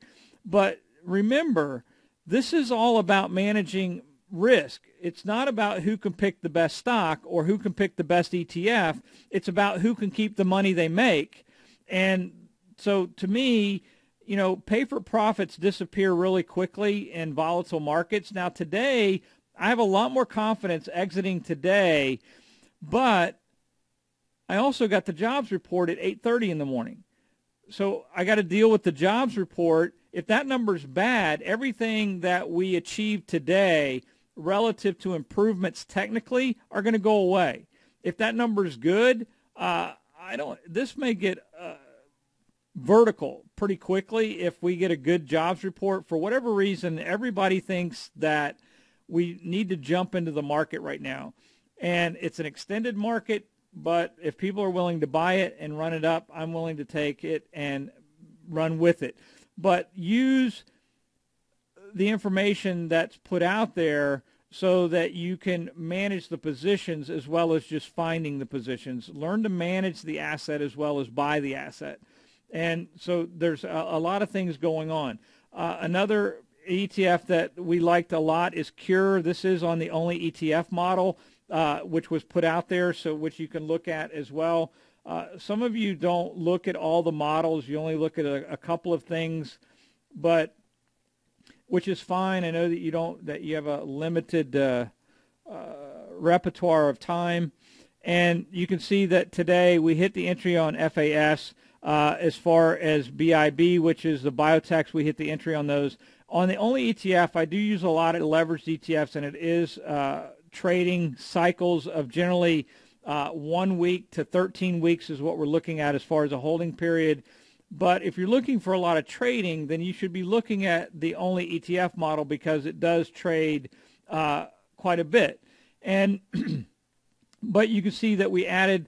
But remember, this is all about managing risk. It's not about who can pick the best stock or who can pick the best ETF. It's about who can keep the money they make. And so to me, pay for profits disappear really quickly in volatile markets. Now today, I have a lot more confidence exiting today, but I also got the jobs report at 8:30 in the morning. So I got to deal with the jobs report. If that number's bad, everything that we achieved today relative to improvements technically are going to go away. If that number's good, this may get vertical pretty quickly if we get a good jobs report. For whatever reason, everybody thinks that we need to jump into the market right now. And it's an extended market, but if people are willing to buy it and run it up, I'm willing to take it and run with it. But use the information that's put out there so that you can manage the positions as well as just finding the positions. Learn to manage the asset as well as buy the asset. And so there's a lot of things going on. Another ETF that we liked a lot is Cure. This is on the only ETF model, which was put out there, so which you can look at as well. Some of you don't look at all the models. You only look at a couple of things, but which is fine. I know that you have a limited repertoire of time. And you can see that today we hit the entry on FAS. As far as BIB, which is the biotechs, we hit the entry on those. On the only ETF, I do use a lot of leveraged ETFs, and it is trading cycles of generally 1 week to 13 weeks is what we're looking at as far as a holding period. But if you're looking for a lot of trading, then you should be looking at the only ETF model because it does trade quite a bit. And but you can see that we added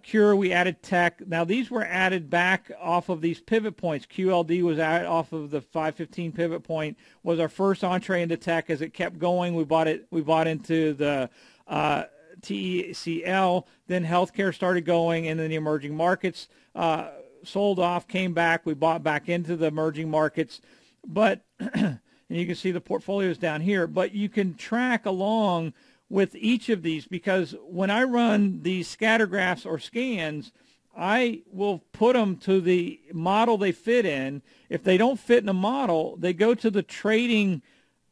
Cure, we added Tech. Now these were added back off of these pivot points. QLD was added off of the 515 pivot point, was our first entree into Tech. As it kept going, we bought into the TECL. Then healthcare started going, and then the emerging markets sold off, came back. We bought back into the emerging markets. But and you can see the portfolios down here. But you can track along with each of these, because when I run these scatter graphs or scans, I will put them to the model they fit in. If they don't fit in a model, they go to the trading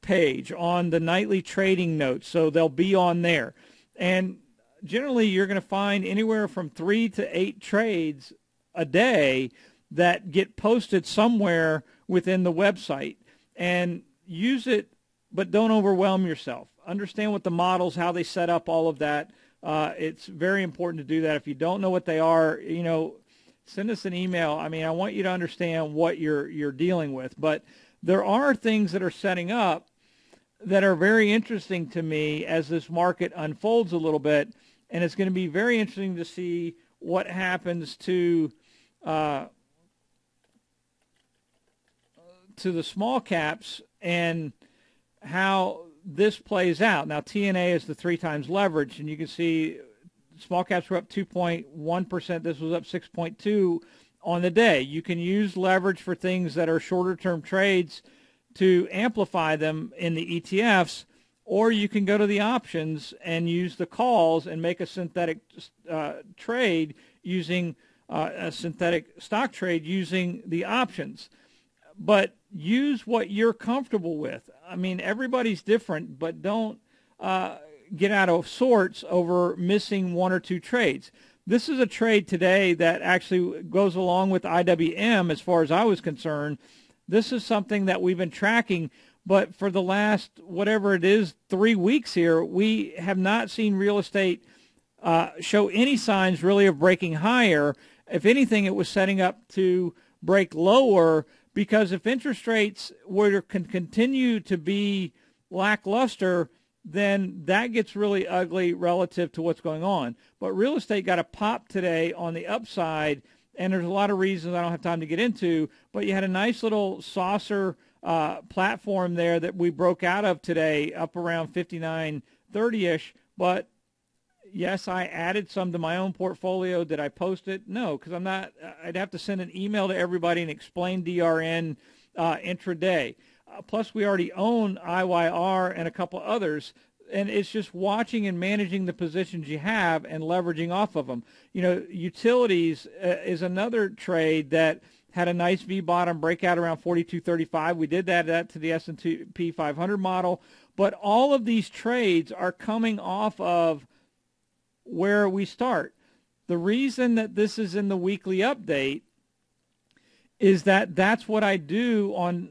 page on the nightly trading notes, so they'll be on there. And generally, you're going to find anywhere from 3 to 8 trades a day that get posted somewhere within the website. And use it, but don't overwhelm yourself. understand what the models, how they set up all of that. It's very important to do that. If you don't know what they are, send us an email. I mean, I want you to understand what you're dealing with. But there are things that are setting up that are very interesting to me as this market unfolds a little bit, and it's going to be very interesting to see what happens to the small caps and how this plays out. Now, TNA is the 3 times leverage, and you can see small caps were up 2.1%. This was up 6.2 on the day. You can use leverage for things that are shorter-term trades to amplify them in the ETFs, or you can go to the options and use the calls and make a synthetic trade using a synthetic stock trade using the options. But use what you're comfortable with. I mean, everybody's different, but don't get out of sorts over missing 1 or 2 trades. This is a trade today that actually goes along with IWM as far as I was concerned. This is something that we've been tracking, but for the last, whatever it is, 3 weeks here, we have not seen real estate show any signs really of breaking higher. If anything, it was setting up to break lower, because if interest rates were to continue to be lackluster, then that gets really ugly relative to what's going on. But real estate got a pop today on the upside, and there's a lot of reasons I don't have time to get into, but you had a nice little saucer platform there that we broke out of today, up around 59.30-ish. But yes, I added some to my own portfolio. Did I post it? No, because I'd have to send an email to everybody and explain DRN intraday. Plus, we already own IYR and a couple others, and it's just watching and managing the positions you have and leveraging off of them. Utilities is another trade that had a nice V-bottom breakout around 42.35. We did that to the S&P 500 model. But all of these trades are coming off of where we start. The reason that this is in the weekly update is that that's what I do on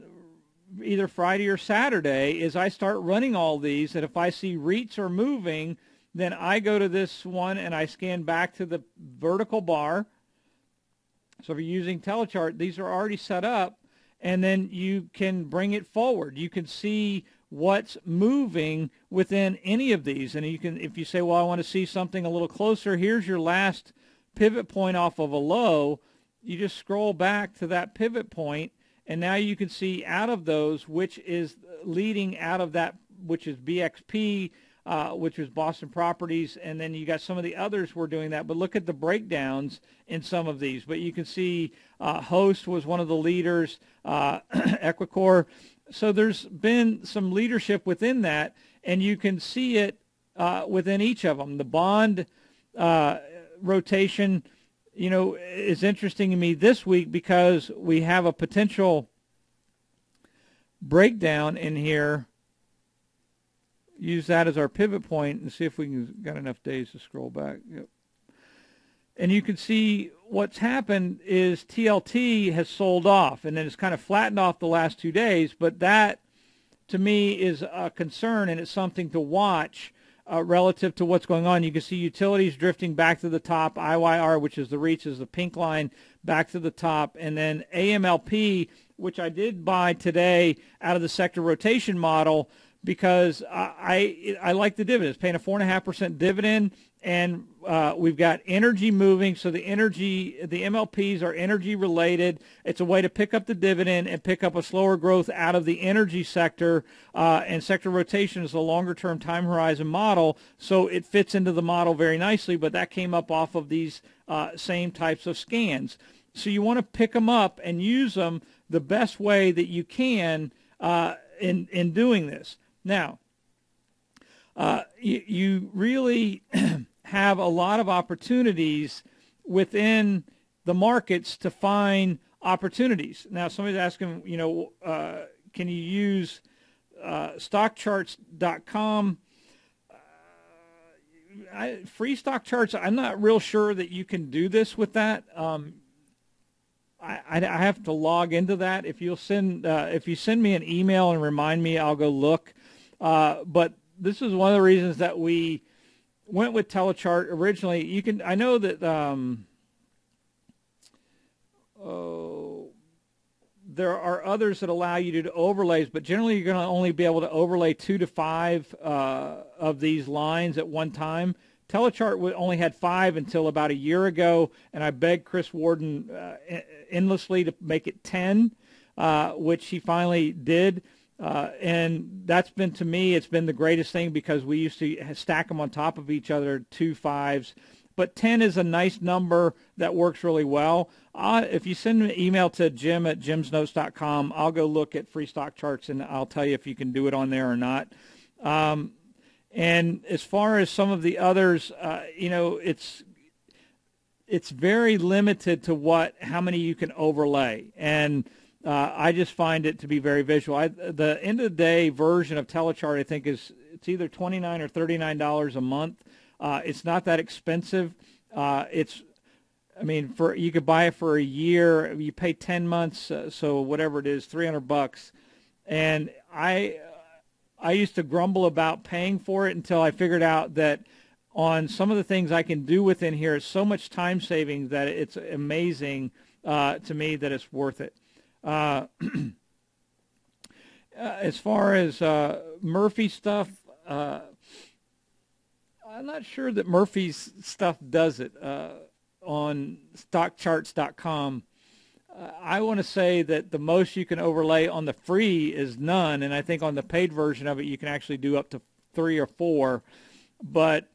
either Friday or Saturday, is I start running all these, and if I see REITs are moving, then I go to this one and I scan back to the vertical bar. So if you're using Telechart, these are already set up, and then you can bring it forward. You can see what's moving within any of these, and you can, if you say, well, I want to see something a little closer, here's your last pivot point off of a low. You just scroll back to that pivot point, and now you can see out of those which is leading out of that, which is BXP, which was Boston Properties, and then you got some of the others were doing that. But look at the breakdowns in some of these. But you can see Host was one of the leaders, Equicor. So there's been some leadership within that, and you can see it within each of them. The bond rotation, is interesting to me this week because we have a potential breakdown in here. Use that as our pivot point and see if we can got enough days to scroll back. Yep. And you can see what's happened is TLT has sold off, and then it's kind of flattened off the last 2 days, but that to me is a concern, and it's something to watch relative to what's going on. You can see utilities drifting back to the top, IYR, which is the REITs, is the pink line, back to the top, and then AMLP, which I did buy today out of the sector rotation model because I like the dividends, paying a 4.5% dividend, and we've got energy moving, so the MLPs are energy related. It's a way to pick up the dividend and pick up a slower growth out of the energy sector, and sector rotation is a longer term time horizon model, so it fits into the model very nicely, but that came up off of these same types of scans. So you want to pick them up and use them the best way that you can in doing this. Now, you really have a lot of opportunities within the markets to find opportunities. Now, somebody's asking, can you use stockcharts.com? Free stock charts, I'm not real sure that you can do this with that. I have to log into that. If you send me an email and remind me, I'll go look. But this is one of the reasons that we went with Telechart originally. I know that there are others that allow you to do overlays, but generally you're going to only be able to overlay 2 to 5 of these lines at one time. Telechart only had 5 until about a year ago, and I begged Chris Warden endlessly to make it 10, which he finally did. And that's been, to me, it's been the greatest thing, because we used to stack them on top of each other, 2 5s. But 10 is a nice number that works really well. If you send an email to jim@jimsnotes.com, I'll go look at free stock charts, and I'll tell you if you can do it on there or not. And as far as some of the others, it's very limited to how many you can overlay. And I just find it to be very visual. The end of the day version of Telechart, I think, it's either $29 or $39 a month. It's not that expensive. You could buy it for a year. You pay 10 months, so whatever it is, $300. And I used to grumble about paying for it until I figured out that on some of the things I can do within here, it's so much time saving that it's amazing to me that it's worth it. As far as Murphy stuff, I'm not sure that Murphy's stuff does it on stockcharts.com. I want to say that the most you can overlay on the free is none, and I think on the paid version of it you can actually do up to 3 or 4, but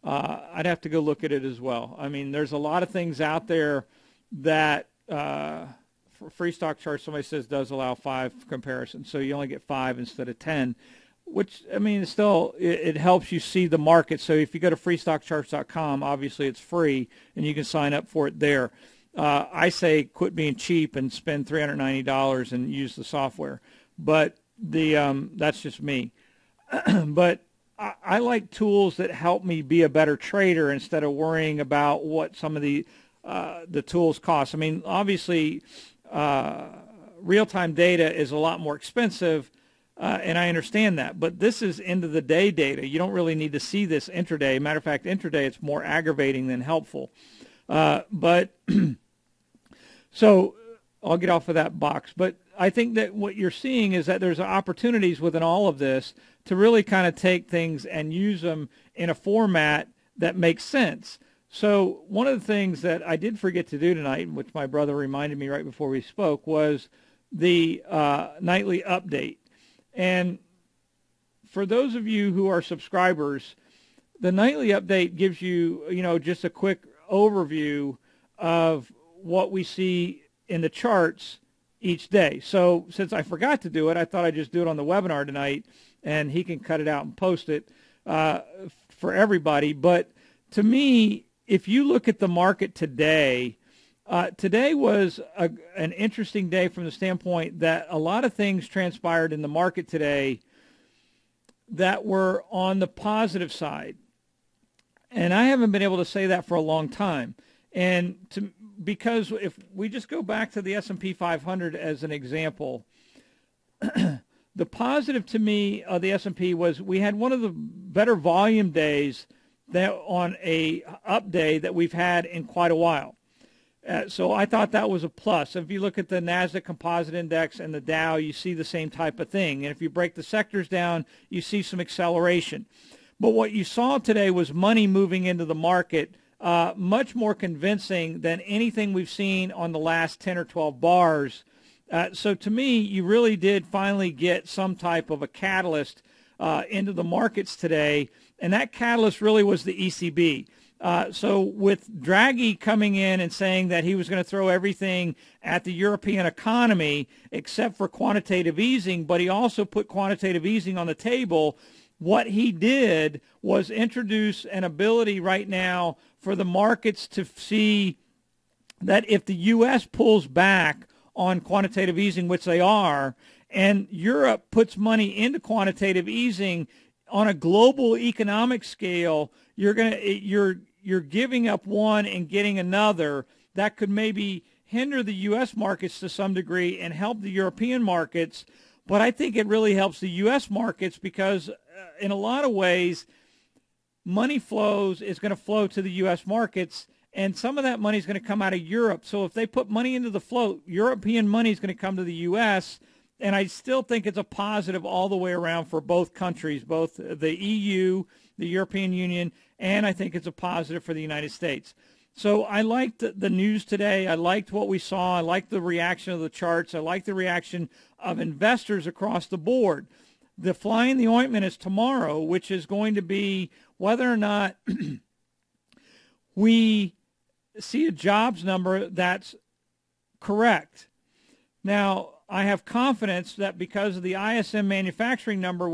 I'd have to go look at it as well. I mean, there's a lot of things out there that for free stock charts, somebody says does allow 5 comparisons, so you only get 5 instead of 10, which, I mean, still, it helps you see the market. So if you go to freestockcharts.com, obviously it's free, and you can sign up for it there. I say quit being cheap and spend $390 and use the software, but that's just me. But I like tools that help me be a better trader instead of worrying about what some of the tools cost. I mean, obviously, real-time data is a lot more expensive, and I understand that, but this is end-of-the-day data. You don't really need to see this intraday. Matter of fact, intraday, it's more aggravating than helpful. But so I'll get off of that box. But I think that what you're seeing is that there's opportunities within all of this to really kind of take things and use them in a format that makes sense. So one of the things that I did forget to do tonight, which my brother reminded me right before we spoke, was the nightly update. And for those of you who are subscribers, the nightly update gives you, just a quick overview of what we see in the charts each day. So since I forgot to do it, I thought I'd just do it on the webinar tonight, and he can cut it out and post it for everybody. But to me, if you look at the market today, today was an interesting day from the standpoint that a lot of things transpired in the market today that were on the positive side. And I haven't been able to say that for a long time. And because if we just go back to the S&P 500 as an example, the positive to me of the S&P was we had one of the better volume days that on a up day that we've had in quite a while. So I thought that was a plus. If you look at the NASDAQ Composite Index and the Dow, you see the same type of thing. And if you break the sectors down, you see some acceleration. But what you saw today was money moving into the market, much more convincing than anything we've seen on the last 10 or 12 bars. So to me, you really did finally get some type of a catalyst into the markets today, and that catalyst really was the ECB. So with Draghi coming in and saying that he was going to throw everything at the European economy except for quantitative easing, but he also put quantitative easing on the table, what he did was introduce an ability right now for the markets to see that if the U.S. pulls back on quantitative easing, which they are, and Europe puts money into quantitative easing on a global economic scale, you're giving up one and getting another that could maybe hinder the U.S. markets to some degree and help the European markets. But I think it really helps the U.S. markets because in a lot of ways, money flows is going to flow to the U.S. markets, and some of that money is going to come out of Europe. So if they put money into the float, European money is going to come to the U.S., and I still think it's a positive all the way around for both countries, both the EU, the European Union, and I think it's a positive for the United States. So I liked the news today. I liked what we saw. I liked the reaction of the charts. I liked the reaction of investors across the board. The fly in the ointment is tomorrow, which is going to be whether or not we see a jobs number that's correct. Now, I have confidence that because of the ISM manufacturing number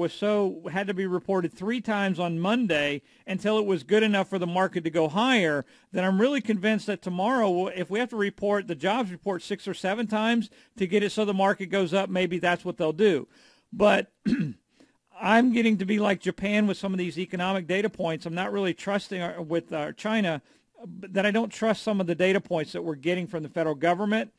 had to be reported 3 times on Monday until it was good enough for the market to go higher, that I'm really convinced that tomorrow, if we have to report the jobs report 6 or 7 times to get it so the market goes up, maybe that's what they'll do. But I'm getting to be like Japan with some of these economic data points. I'm not really trusting with China, that I don't trust some of the data points that we're getting from the federal government.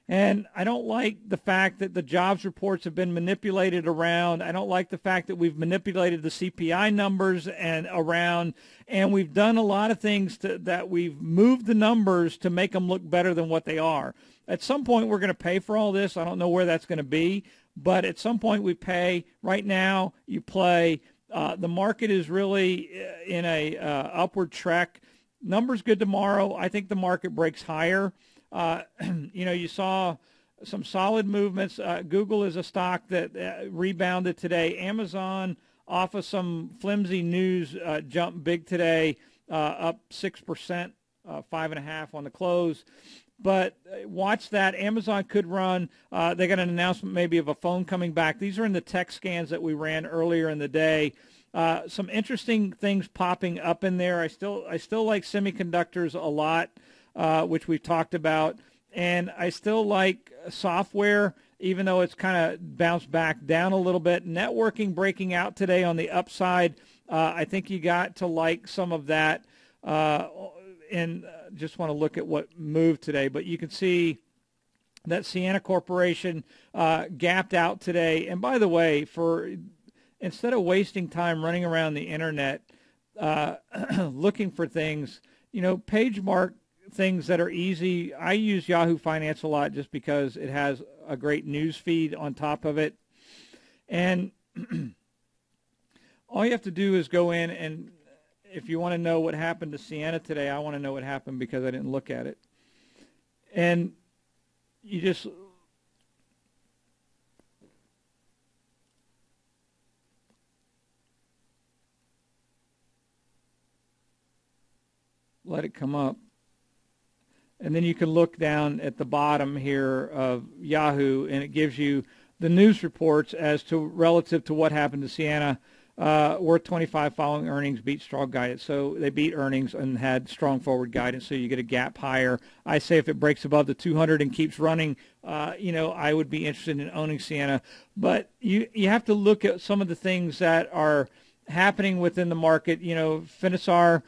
And I don't like the fact that the jobs reports have been manipulated around. I don't like the fact that we've manipulated the CPI numbers and around, and we've done a lot of things that we've moved the numbers to make them look better than what they are. At some point, we're going to pay for all this. I don't know where that's going to be, but at some point we pay. Right now, you play. The market is really in a upward trek. Numbers good tomorrow. I think the market breaks higher. You saw some solid movements. Google is a stock that rebounded today. Amazon, off of some flimsy news, jumped big today, up 6%, 5.5% on the close. But watch that. Amazon could run. They got an announcement maybe of a phone coming back. These are in the tech scans that we ran earlier in the day. Some interesting things popping up in there. I still like semiconductors a lot. Which we've talked about, and I still like software, even though it's kind of bounced back down a little bit. Networking breaking out today on the upside. I think you got to like some of that, and just want to look at what moved today. But you can see that Ciena Corporation gapped out today. And by the way, instead of wasting time running around the internet looking for things, page mark things that are easy. I use Yahoo Finance a lot just because it has a great news feed on top of it. And all you have to do is go in, and if you want to know what happened to Ciena today, I want to know what happened because I didn't look at it. And you just let it come up. And then you can look down at the bottom here of Yahoo, and it gives you the news reports as to relative to what happened to Ciena. Worth 25 following earnings, beat strong guidance. So they beat earnings and had strong forward guidance, so you get a gap higher. I say if it breaks above the 200 and keeps running, I would be interested in owning Ciena. But you have to look at some of the things that are happening within the market. Finisar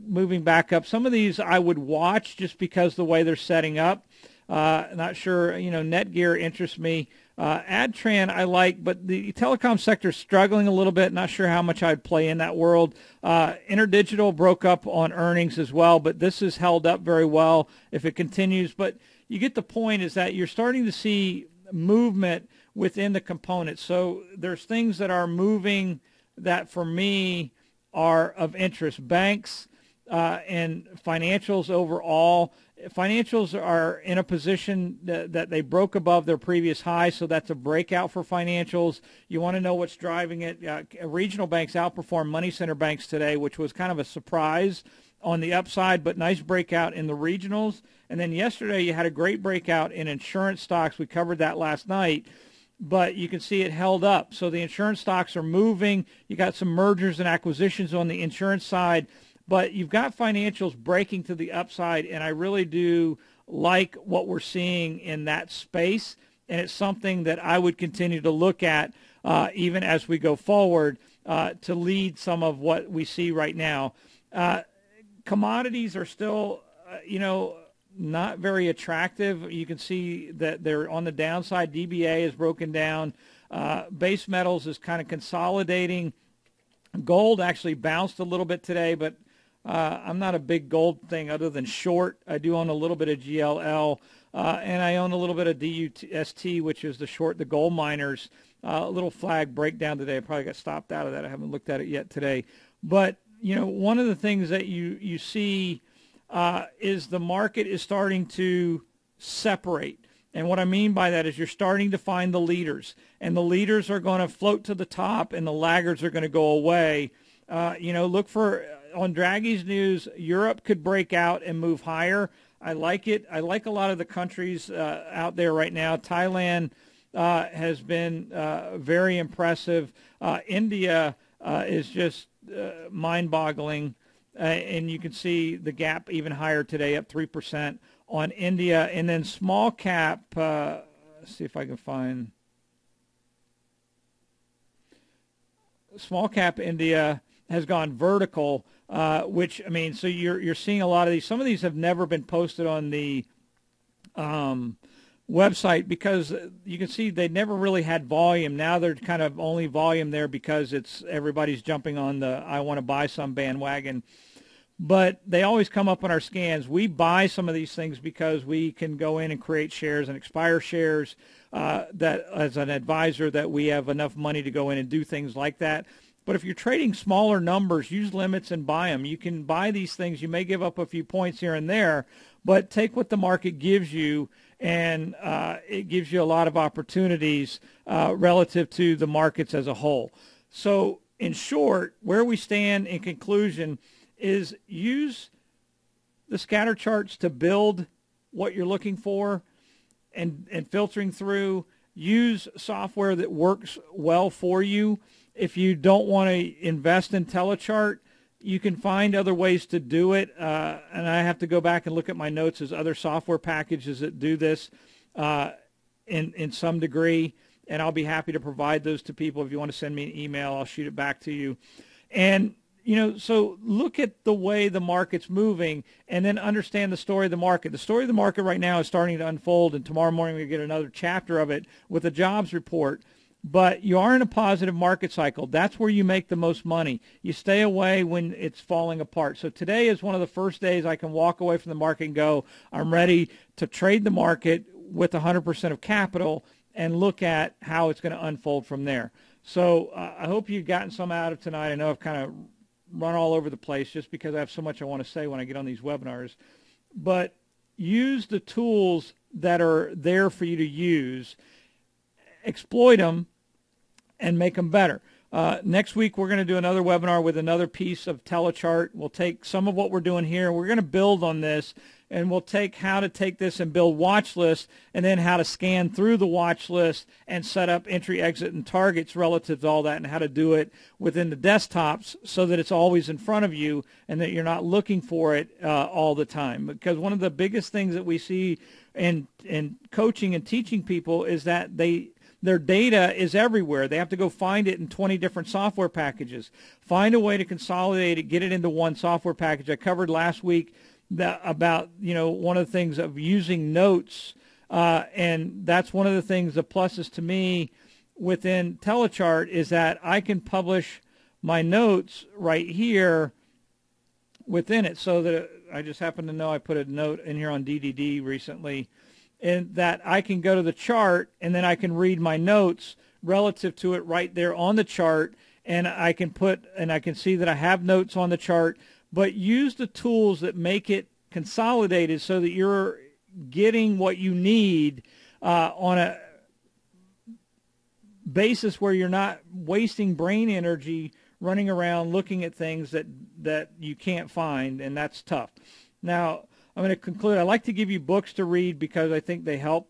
moving back up. Some of these I would watch just because the way they're setting up. Not sure, Netgear interests me. Adtran I like, but the telecom sector is struggling a little bit. Not sure how much I'd play in that world. Interdigital broke up on earnings as well, but this is held up very well if it continues. But you get the point is that you're starting to see movement within the components. So there's things that are moving that for me are of interest. Banks and financials overall. Financials are in a position that they broke above their previous high, so that's a breakout for financials. You want to know what's driving it. Regional banks outperformed money center banks today, which was kind of a surprise on the upside, but nice breakout in the regionals. And then yesterday you had a great breakout in insurance stocks. We covered that last night. But you can see it held up. So the insurance stocks are moving. You got some mergers and acquisitions on the insurance side. But you've got financials breaking to the upside, and I really do like what we're seeing in that space. And it's something that I would continue to look at even as we go forward to lead some of what we see right now. Commodities are still, not very attractive. You can see that they're on the downside. DBA is broken down. Base metals is kind of consolidating. Gold actually bounced a little bit today, but I'm not a big gold thing other than short. I do own a little bit of GLL, and I own a little bit of DUST, which is the short, the gold miners. A little flag breakdown today. I probably got stopped out of that. I haven't looked at it yet today. But, you know, one of the things that you see is the market is starting to separate. And what I mean by that is you're starting to find the leaders. And the leaders are going to float to the top, and the laggards are going to go away. You know, look for, on Draghi's news, Europe could break out and move higher. I like it. I like a lot of the countries out there right now. Thailand has been very impressive. India is just mind-boggling, and you can see the gap even higher today, up 3% on India. And then small cap, let's see if I can find small cap India has gone vertical, which, I mean, so you're seeing a lot of these. Some of these have never been posted on the website because you can see they never really had volume. Now they're kind of only volume there because it's everybody's jumping on the I want to buy some bandwagon. But they always come up on our scans. We buy some of these things because we can go in and create shares and expire shares that as an advisor that we have enough money to go in and do things like that. But if you're trading smaller numbers, use limits and buy them. You can buy these things. You may give up a few points here and there, but take what the market gives you, and it gives you a lot of opportunities relative to the markets as a whole. So in short, where we stand in conclusion is use the scatter charts to build what you're looking for and filtering through. Use software that works well for you. If you don't want to invest in Telechart, you can find other ways to do it. And I have to go back and look at my notes as other software packages that do this in some degree. And I'll be happy to provide those to people. If you want to send me an email, I'll shoot it back to you. And, you know, so look at the way the market's moving and then understand the story of the market. The story of the market right now is starting to unfold, and tomorrow morning we get another chapter of it with a jobs report. But you are in a positive market cycle. That's where you make the most money. You stay away when it's falling apart. So today is one of the first days I can walk away from the market and go, I'm ready to trade the market with 100% of capital and look at how it's going to unfold from there. So I hope you've gotten some out of tonight. I know I've kind of run all over the place just because I have so much I want to say when I get on these webinars. But use the tools that are there for you to use. Exploit them and make them better. Next week, we're going to do another webinar with another piece of Telechart. We'll take some of what we're doing here. We're going to build on this, and we'll take how to take this and build watch lists, and then how to scan through the watch list and set up entry, exit, and targets relative to all that, and how to do it within the desktops so that it's always in front of you and that you're not looking for it all the time. Because one of the biggest things that we see in coaching and teaching people is that their data is everywhere. They have to go find it in 20 different software packages. Find a way to consolidate it, get it into one software package. I covered last week about, you know, one of the things of using notes, and that's one of the things, the pluses to me within Telechart is that I can publish my notes right here within it, so that I just happen to know I put a note in here on DDD recently, and that I can go to the chart and then I can read my notes relative to it right there on the chart, and I can see that I have notes on the chart. But use the tools that make it consolidated so that you're getting what you need on a basis where you're not wasting brain energy running around looking at things that you can't find, and that's tough. Now, I'm going to conclude. I like to give you books to read because I think they help.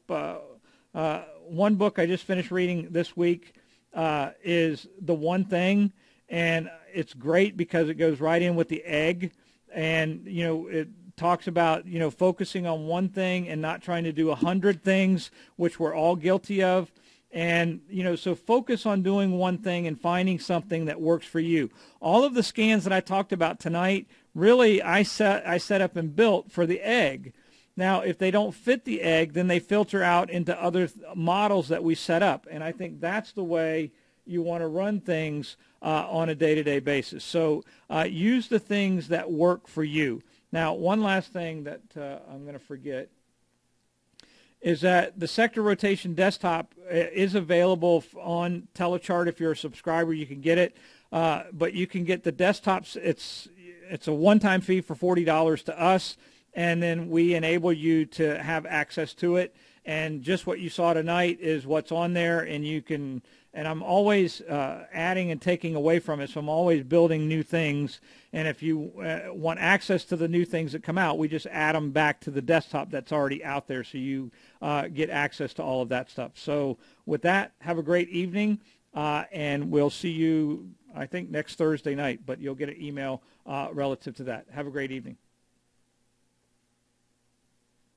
One book I just finished reading this week is The One Thing, and it's great because it goes right in with the egg, and you know it talks about focusing on one thing and not trying to do 100 things, which we're all guilty of. And so focus on doing one thing and finding something that works for you. All of the scans that I talked about tonight, really I set up and built for the egg. Now, if they don't fit the egg, then they filter out into other models that we set up. And I think that's the way you want to run things on a day-to-day basis. So use the things that work for you. Now, one last thing that I'm going to forget is that the sector rotation desktop is available on Telechart. If you're a subscriber, you can get it. But you can get the desktops. It's a one-time fee for $40 to us, and then we enable you to have access to it. And just what you saw tonight is what's on there, and you can. And I'm always adding and taking away from it, so I'm always building new things. And if you want access to the new things that come out, we just add them back to the desktop that's already out there, so you get access to all of that stuff. So with that, have a great evening, and we'll see you, I think, next Thursday night, but you'll get an email relative to that. Have a great evening.